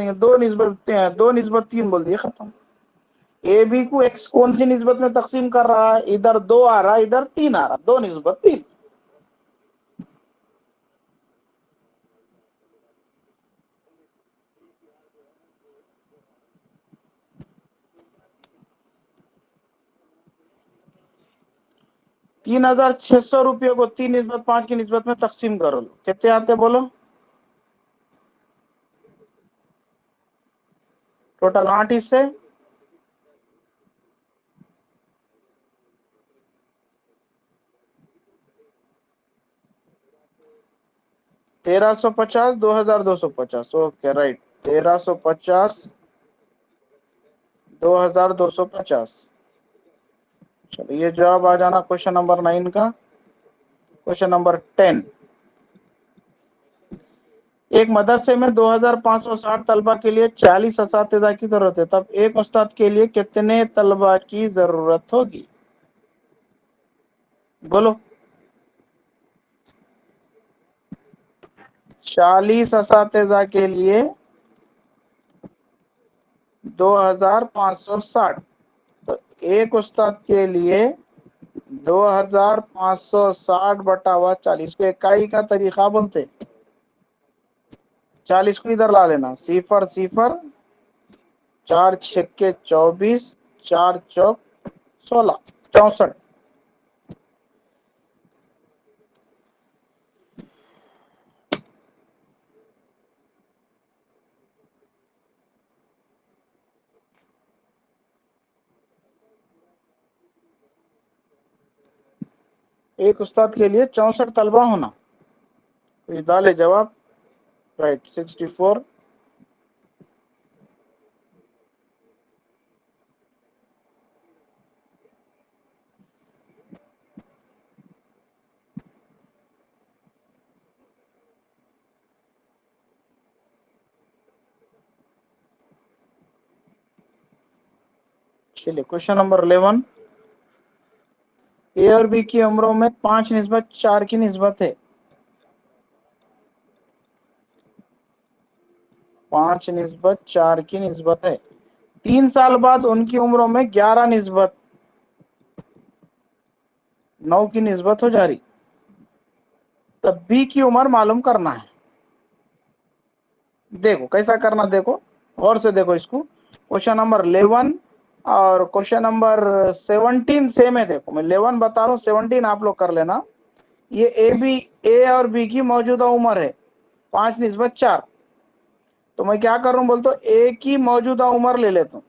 है, 2 निस्बत 3 बोल दिए, खत्म। ए बी को x कौन सी निस्बत में तकसीम कर रहा है, इधर 2 आ रहा है, इधर 3 आ रहा, 2 निस्बत 3। ₹3,600 को 3:5 की निस्बत में तकसीम करो, कितने आते बोलो, टोटल 8 हिस्से। $1,350, 2,250, ओके राइट, 1,350, 2,250। चलो ये जवाब आ जाना क्वेश्चन नंबर 9 का। क्वेश्चन नंबर 10, एक मदरसे में 2,560 तलबा के लिए 40 असातिज़ा की जरूरत है, तब एक उस्ताद के लिए कितने तलबा की जरूरत होगी, बोलो। 40 असातिज़ा के लिए 2,560, तो एक उस्ताद के लिए 2,560 बटा हुआ 40 को इकाई का तरीका बोलते। 40 को इधर ला लेना, 0 0, 4 छक्के 24, 4 चौक 16, 64। एक उस्ताद के लिए 64 तलबा होना, तो डाले जवाब राइट 64। चलिए क्वेश्चन नंबर 11, ए और बी की उम्रों में 5:4 की निस्बत है। 5:4 की निस्बत है। 3 साल बाद उनकी उम्रों में 11:9 की निस्बत हो जा रही, तब बी की उम्र मालूम करना है। देखो कैसा करना, देखो और से देखो इसको। क्वेश्चन नंबर 11 और क्वेश्चन नंबर 17 सेम है। देखो मैं 11 बता रहा हूँ, 17 आप लोग कर लेना। ये ए और बी की मौजूदा उम्र है 5:4, तो मैं क्या कर रहा हूँ बोलते, ए की मौजूदा उम्र ले लेता हूँ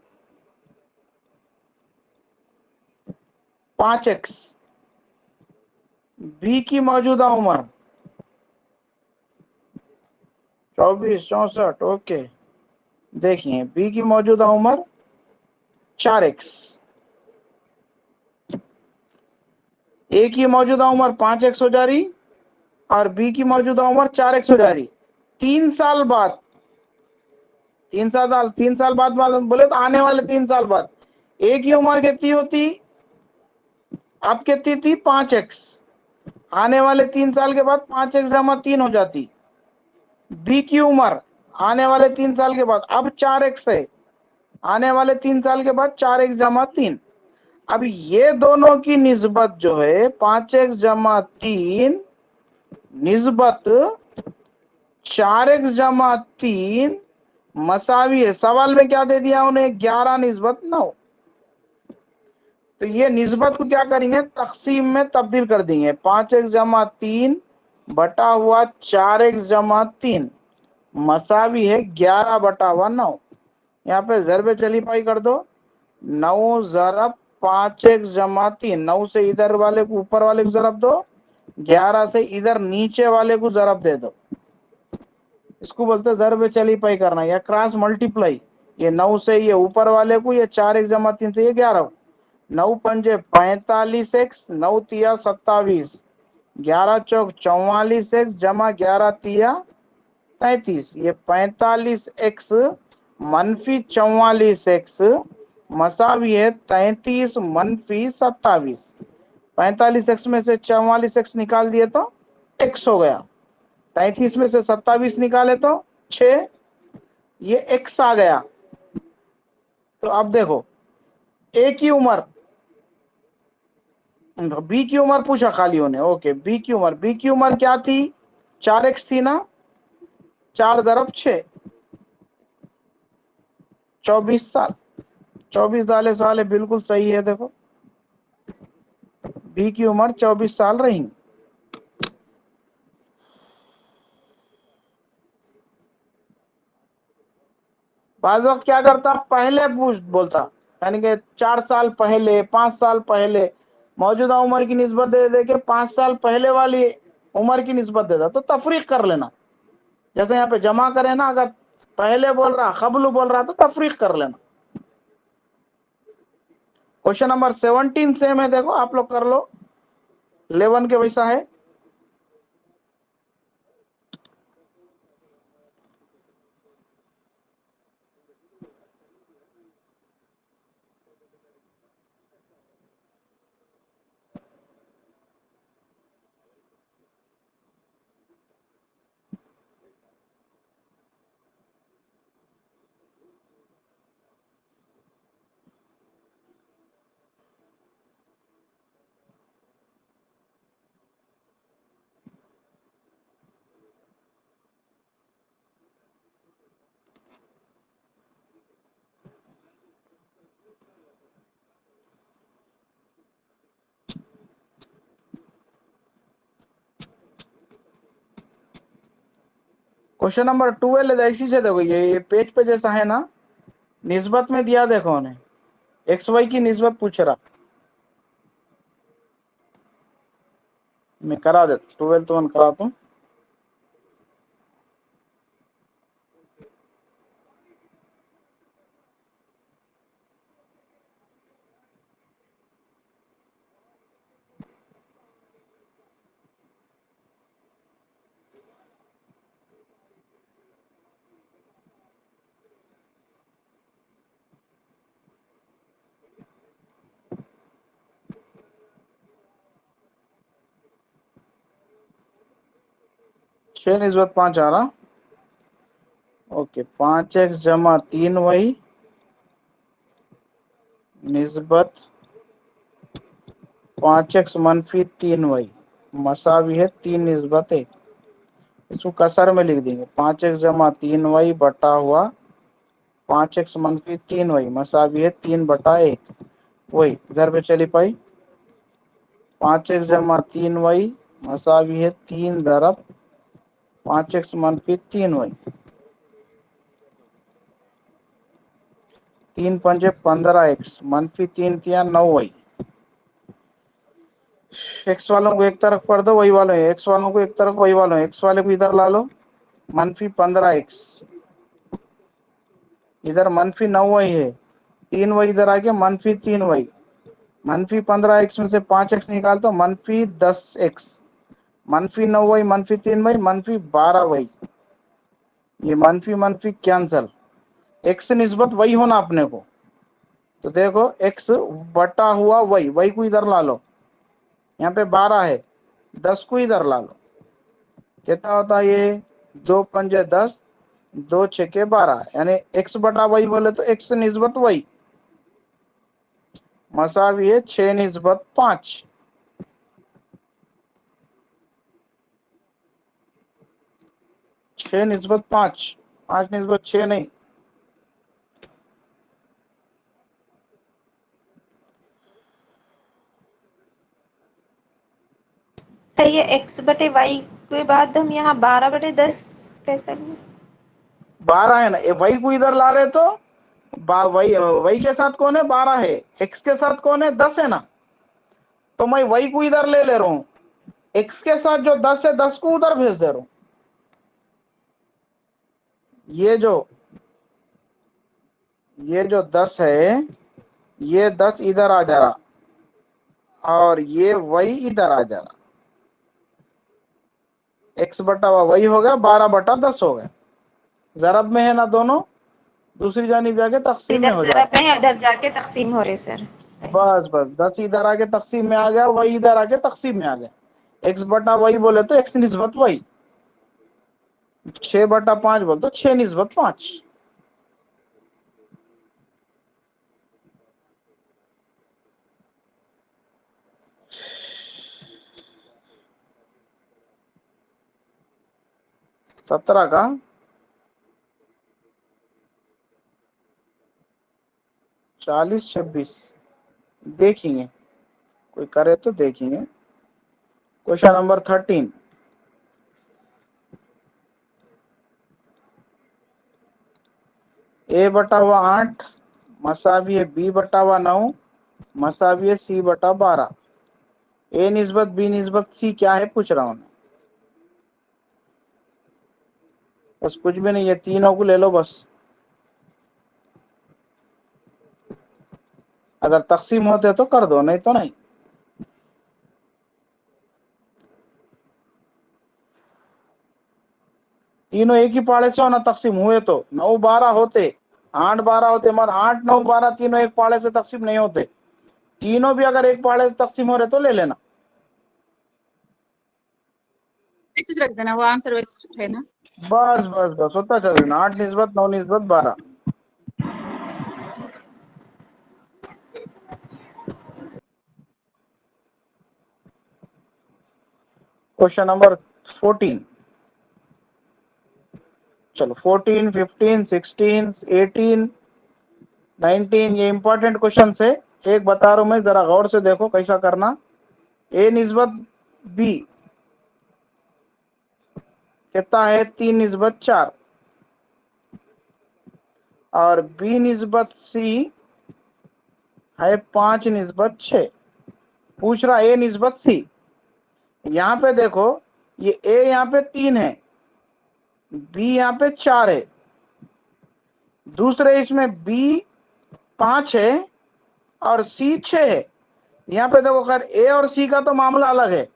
5x, बी की मौजूदा उम्र 24, 64, ओके। देखिए बी की मौजूदा उम्र 4x, ए की मौजूदा उम्र 5x हो जा रही और बी की मौजूदा उम्र 4x हो जा रही। 3 साल बाद, 3 साल बाद बोले तो आने वाले 3 साल बाद ए की उम्र कितनी होती, अब कितनी थी 5x, आने वाले 3 साल के बाद 5x जमा 3 हो जाती। बी की उम्र आने वाले 3 साल के बाद अब 4x है, आने वाले 3 साल के बाद 4x जमा 3। अब ये दोनों की निस्बत जो है 5x जमा 3 निस्बत 4x जमा 3 मसावी है। सवाल में क्या दे दिया उन्हें, 11:9। तो ये निस्बत को क्या करेंगे, तकसीम में तब्दील कर देंगे। 5x जमा 3 बटा हुआ 4x जमा 3 मसावी है 11 बटा हुआ 9। यहाँ पे ज़रबे चली पाई कर दो, 9 ज़रब 5x जमा 3, 9 से इधर वाले को ऊपर वाले को ज़रब दो, 11 से इधर नीचे वाले को ضرب दे दो, इसको बोलते हैं ضرب चली पाई करना या क्रॉस मल्टीप्लाई। ये 9 से ये ऊपर वाले को, ये 4 1 जमा 3 से ये 11, 9 पंजे 45x, 9 तिया 27, 11 चौक 44x जमा 11 तिया 33, ये 45x मनफी 44x मसावी है 33 मनफी 27। 45x में से 44x निकाल दिए तो x हो गया, 33 में से 27 निकाले तो 6, ये x आ गया। तो अब देखो ए की उम्र, बी की उम्र पूछा खालियों ने, ओके बी की उम्र क्या थी, 4x थी ना, 4 ضرب 6 24 साल, 24 साल बिल्कुल सही है। देखो बी की उम्र 24 साल रही। बाज़ वक्त क्या करता, पहले बोलता, यानी कि 4 साल पहले, 5 साल पहले, मौजूदा उम्र की निस्बत दे दे के 5 साल पहले वाली उम्र की निस्बत देता। तो तफरीक कर लेना, जैसे यहाँ पे जमा करें ना, अगर पहले बोल रहा क़ब्ल बोल रहा तो तफरीक कर लेना। क्वेश्चन नंबर 17 सेम है, देखो आप लोग कर लो, 11 के वैसा है। क्वेश्चन नंबर 12 ऐसी से देखो, ये पेज पे जैसा है ना, निस्बत में दिया, देखो उन्हें एक्स वाई की निस्बत पूछ रहा। मैं करा देता, 12 तो कराता हूँ। छह निस्बत 5 आ रहा, ओके 5x जमा 3y निस्बत 5x मनफी 3y मसावी है 3 निस्बत 1। इसको कसर में लिख देंगे, 5x जमा 3y बटा हुआ 5x मनफी 3y मसावी है 3 बटा 1, वही इधर पे चली पाई। 5x जमा 3y मसावी है 3 ضرب 5x मनफी 3y, 3 पंजे 15x मनफी 3 तिया 9y। एक्स वालों को एक तरफ कर दो, वही वालों है, एक्स वालों को एक तरफ, वही वालों है, एक्स वाले को इधर ला लो, मनफी 15x, इधर मनफी 9y है, 3y इधर आ गया मनफी 3y, मनफी 15x में से 5x निकाल तो मनफी 10x, मनफी 9y मनफी 3y मनफी 12y, ये मनफी मनफी कैंसल, x निस्बत वही होना अपने को। तो देखो x बटा हुआ y को इधर ला लो, यहाँ पे 12 है, 10 को इधर ला लो, कितना होता है ये, 2 पंजे 10, 2 छके 12, यानी x बटा y बोले तो x निस्बत y मसावी है 6 निस्बत 5। 6 निस्बत 5, 5 निस्बत 6 नहीं। सही है, x बटे y के बाद हम यहाँ 12/10 कैसे लें? 12 है ना, y को इधर ला रहे तो y के साथ कौन है, 12 है, x के साथ कौन है, 10 है ना, तो मैं y को इधर ले रहा हूँ, x के साथ जो 10 है 10 को उधर भेज दे रहा हूं। ये जो 10 है ये 10 इधर आ जा रहा और ये y इधर आ जा रहा। x बटा y हो गया 12 बटा 10 हो गया। ज़रब में है ना दोनों, दूसरी जानिब जाके तकसीम में इधर हो ज़रब जाता। में है, उधर जाके तकसीम हो रहे सर। बस 10 इधर आके तकसीम में आ गया, y इधर आके तकसीम में आ गया। x बटा y बोले तो x निस्बत y, 6 बटा 5 बोले तो 6 निस्बत 5। सत्रह का 40-26 देखेंगे, कोई करे तो देखेंगे। क्वेश्चन नंबर 13, a बटा 8 मसावी है b बटा 9 मसावी है c बटा 12। a निस्बत b निस्बत c क्या है पूछ रहा हूं। बस कुछ भी नहीं, ये तीनों को ले लो बस। अगर तकसीम होते तो कर दो, नहीं तो नहीं। तीनों एक ही पाड़े से होना तकसीम हुए तो 9-12 होते, 8-12 होते, मगर 8-9-12 तीनों एक पाड़े से तकसीम नहीं होते। तीनों भी अगर एक पाड़े से तकसीम हो रहे तो ले लेना। वैसे रख देना, वो आंसर वैसे है ना। बस बस बस होता चल देना। 8 निस्बत 9 निस्बत 12। क्वेश्चन नंबर 14, चलो 14, 15, 16, 18, 19 ये इंपॉर्टेंट क्वेश्चन है। एक बता रहा हूं मैं, जरा गौर से देखो कैसा करना। a निस्बत b कितना है 3 निस्बत 4 और b निस्बत c है 5 निस्बत 6। पूछ रहा a निस्बत c। यहाँ पे देखो ये a यहाँ पे 3 है, b यहाँ पे 4 है, दूसरे इसमें b 5 है और c 6 है। यहाँ पे देखो खैर a और c का तो मामला अलग है,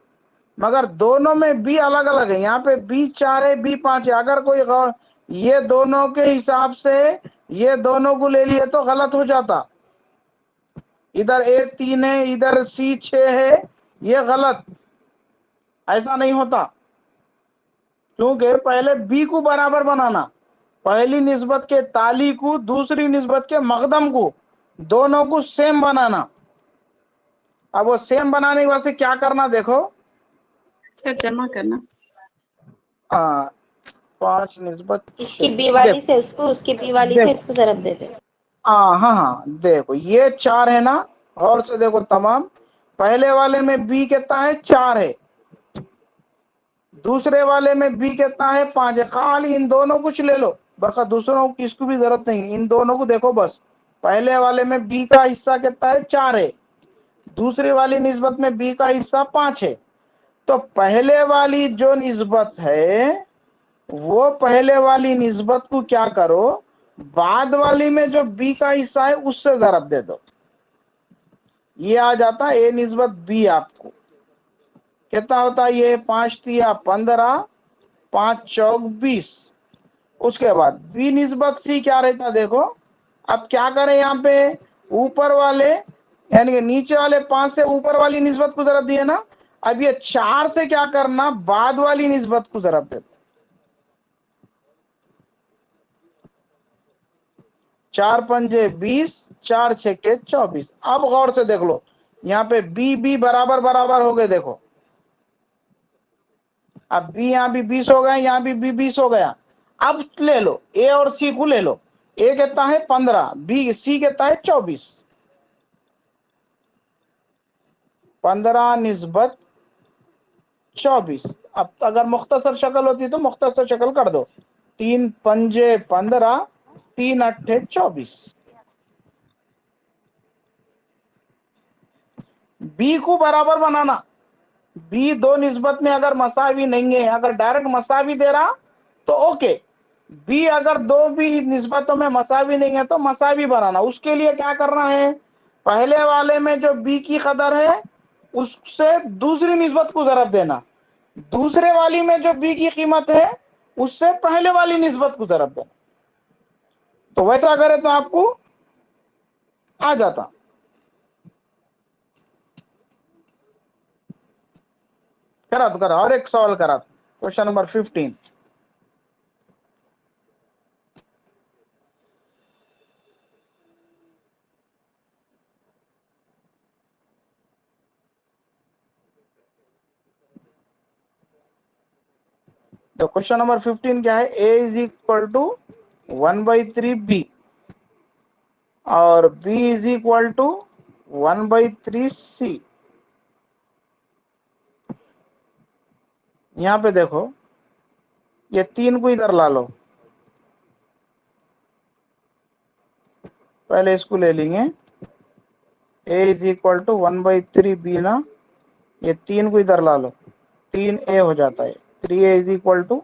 मगर दोनों में b अलग अलग है। यहाँ पे b 4 है, b 5 है। अगर कोई ये दोनों के हिसाब से ये दोनों को ले लिए तो गलत हो जाता। इधर a 3 है, इधर c 6 है, ये गलत, ऐसा नहीं होता। क्योंकि पहले b को बराबर बनाना, पहली निस्बत के ताली को दूसरी निस्बत के मकदम को दोनों को सेम बनाना। अब वो सेम बनाने के वास्ते क्या करना देखो, सर जमा करना। 5 निस्बत इसकी बी वाली से उसको, उसकी बी वाली से इसको ज़रब दे दे। हाँ देखो ये 4 है ना, और से देखो तमाम। पहले वाले में b कितना है 4 है, दूसरे वाले में b कितना है 5 है। खाली इन दोनों कुछ ले लो, बका दूसरों की इसको भी जरूरत नहीं। इन दोनों को देखो बस, पहले वाले में b का हिस्सा कितना है 4 है, दूसरी वाली निस्बत में b का हिस्सा 5 है। तो पहले वाली जो निस्बत है वो पहले वाली निस्बत को क्या करो, बाद वाली में जो b का हिस्सा है उससे ज़रब दे दो। ये आ जाता है a निस्बत b। आपको कितना होता है ये 5 तिया 15, 5 चौक 20। उसके बाद b निस्बत c क्या रहता देखो। अब क्या करें, यहाँ पे ऊपर वाले यानी कि नीचे वाले 5 से ऊपर वाली निस्बत को ज़रब दिए ना। अब ये 4 से क्या करना, बाद वाली निस्बत को ज़रब दे दो। 4 पंजे 20, 4 छक्के 24। अब गौर से देख लो, यहाँ पे b बराबर बराबर हो गए देखो। अब b यहाँ भी 20 हो गया, यहाँ भी b 20 हो गया। अब ले लो a और c को ले लो। a कितना है 15, c कितना है 24। 15 निस्बत 24। अब अगर मुख्तसर शक्ल होती तो मुख्तसर शक्ल कर दो। 3 पंजे 15, 3 अट्ठे 24। b को बराबर बनाना, बी दो निस्बत में अगर मसावी नहीं है, अगर डायरेक्ट मसावी दे रहा तो ओके, बी अगर दो भी निस्बतों में मसावी नहीं है तो मसावी बनाना। उसके लिए क्या करना है, पहले वाले में जो बी की कदर है उससे दूसरी निस्बत को ज़रब देना, दूसरे वाली में जो बी की कीमत है उससे पहले वाली निस्बत को ज़रब देना। तो वैसा करें तो आपको आ जाता। करा तो करा, और एक सवाल करा, क्वेश्चन नंबर 15। तो क्वेश्चन नंबर 15 क्या है, a is equal to 1/3 b और b is equal to 1/3 c। यहां पे देखो, ये 3 को इधर ला लो, पहले इसको ले लेंगे, a is equal to 1/3 b ना, ये 3 को इधर ला लो, 3a हो जाता है, 3a is equal to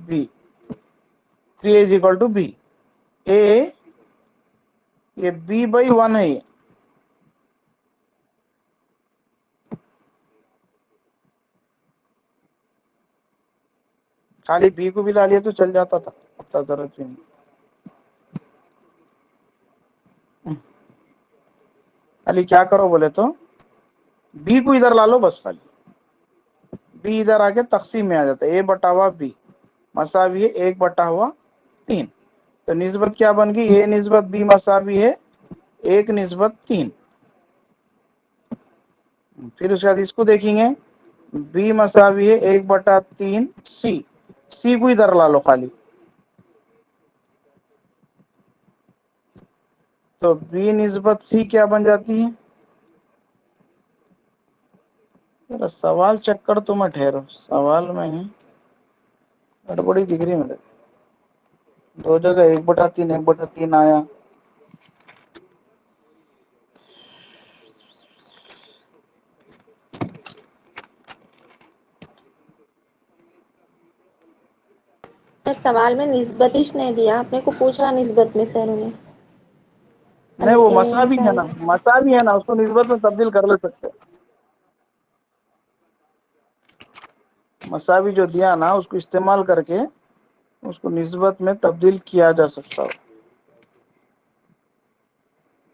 b, 3a is equal to b, a ये b/1 है, ये खाली b को भी ला लिया तो चल जाता था, अब जरूरत नहीं। खाली क्या करो बोले तो b को इधर ला लो, बस खाली b इधर आके तकसीम में आ जाता है, a बटा हुआ b मसावी है 1/3। तो निस्बत क्या बन गई, a निस्बत b मसावी है 1/3। फिर उसके बाद इसको देखेंगे, b मसावी है 1/3 c को इधर ला लो खाली, तो b निस्बत c क्या बन जाती है। मेरा सवाल चेक कर तो मैं ठहरो, सवाल में है गड़बड़ी दिख रही मेरे, दो जगह 1/3 आया। सर सवाल में निस्बत ही नहीं दिया, अपने को पूछा निस्बत में सर ने। नहीं वो मसावी है ना, मसावी है ना, उसको निस्बत में तब्दील कर ले सकते हैं। मसावी जो दिया ना उसको इस्तेमाल करके उसको निस्बत में तब्दील किया जा सकता है।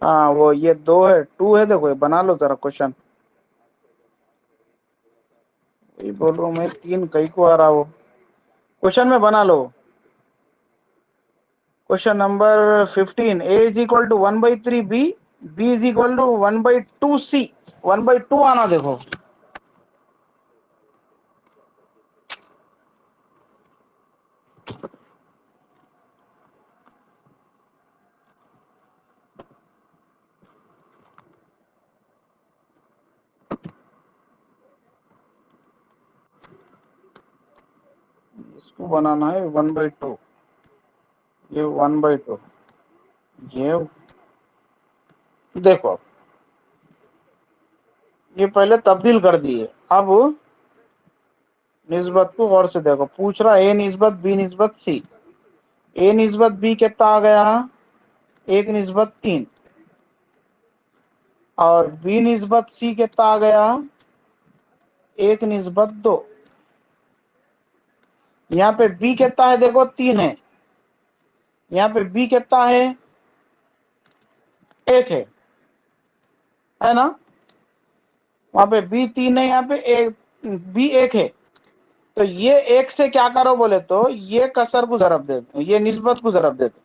हाँ वो ये 2 है, 2 है, देखो ये बना लो जरा क्वेश्चन, ये बोल रहा हूँ मैं, 3 कई को आ रहा हो, क्वेश्चन में बना लो। Question number 15, a is equal to 1/3 b, b is equal to 1/2 c, 1/2 आना देखो। इसको बनाना है 1/2, ये 1/2, ये देखो ये पहले तब्दील कर दिए, अब निस्बत को गौर से देखो, पूछ रहा a निस्बत b निस्बत c, a निस्बत b कितना आ गया 1/3 और b निस्बत c कितना आ गया 1/2। यहाँ पे b कितना है देखो 3 है, यहाँ पे b कितना है 1 है ना, वहां पे b 3 है, यहाँ पे b 1 है। तो ये 1 से क्या करो बोले तो ये कसर को ज़रब दे दो, ये निस्बत को ज़रब दे दो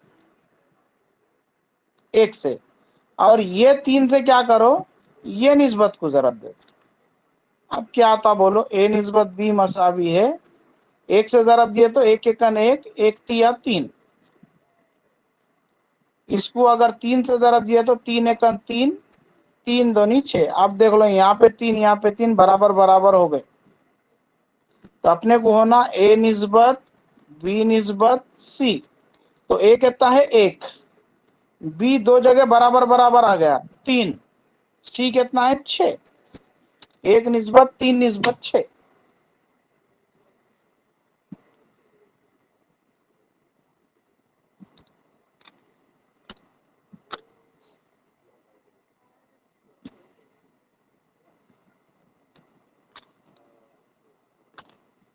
1 से, और ये 3 से क्या करो ये निस्बत को ज़रब दे दो। अब क्या आता बोलो, a निस्बत b मसावी है 1 से ज़रब दिए तो 1 एकन 1, 1 तिया 3, इसको अगर 3 से ज़रब दिए तो 3 एकन 3, 3 दूनी 6। अब देख लो यहाँ पे 3 यहाँ पे 3 बराबर बराबर हो गए, तो अपने को होना a निस्बत b निस्बत c, तो a कितना है 1, b 2 जगह बराबर बराबर आ गया 3, c कितना है 6। 1:3:6.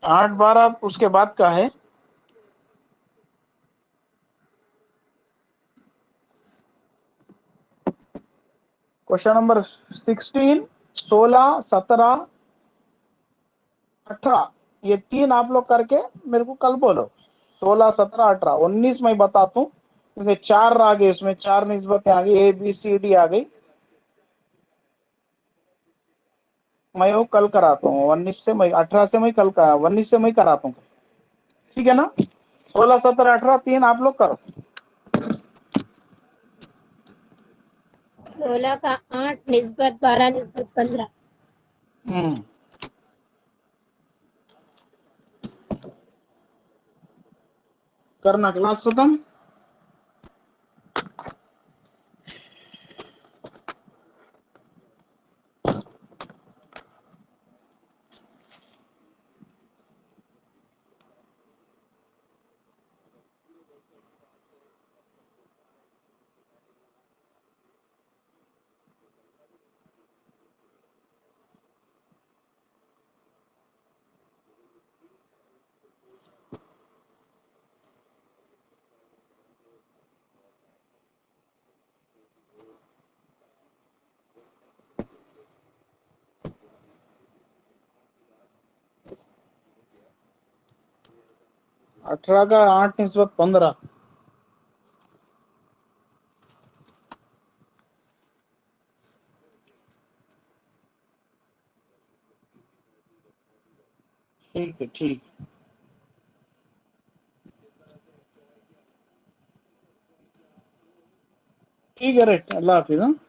آٹھ 12 اس کے بعد کا ہے. کوشچن نمبر 16 16 17 18 یہ 3 آپ لوگ کر کے میرے کو کل بولو. 16 17 18 19 میں بتاتا ہوں کیونکہ 4 آ گئی، اس میں 4 نسبتیں آ گئی، ABCD آ گئی. میں وہ کل کراتا ہوں 19 سے، میں 18 سے میں کل 19 سے میں کراتا ہوں. ٹھیک ہے نا؟ 16 17 18 3 آپ لوگ کرو. 16 کا 8 نسبت 12 نسبت 15. کرنا کلاس ختم. اٹھارہ کا 8 نسبت 15. ٹھیک ہے ٹھیک ہے ریٹ. اللہ حافظ.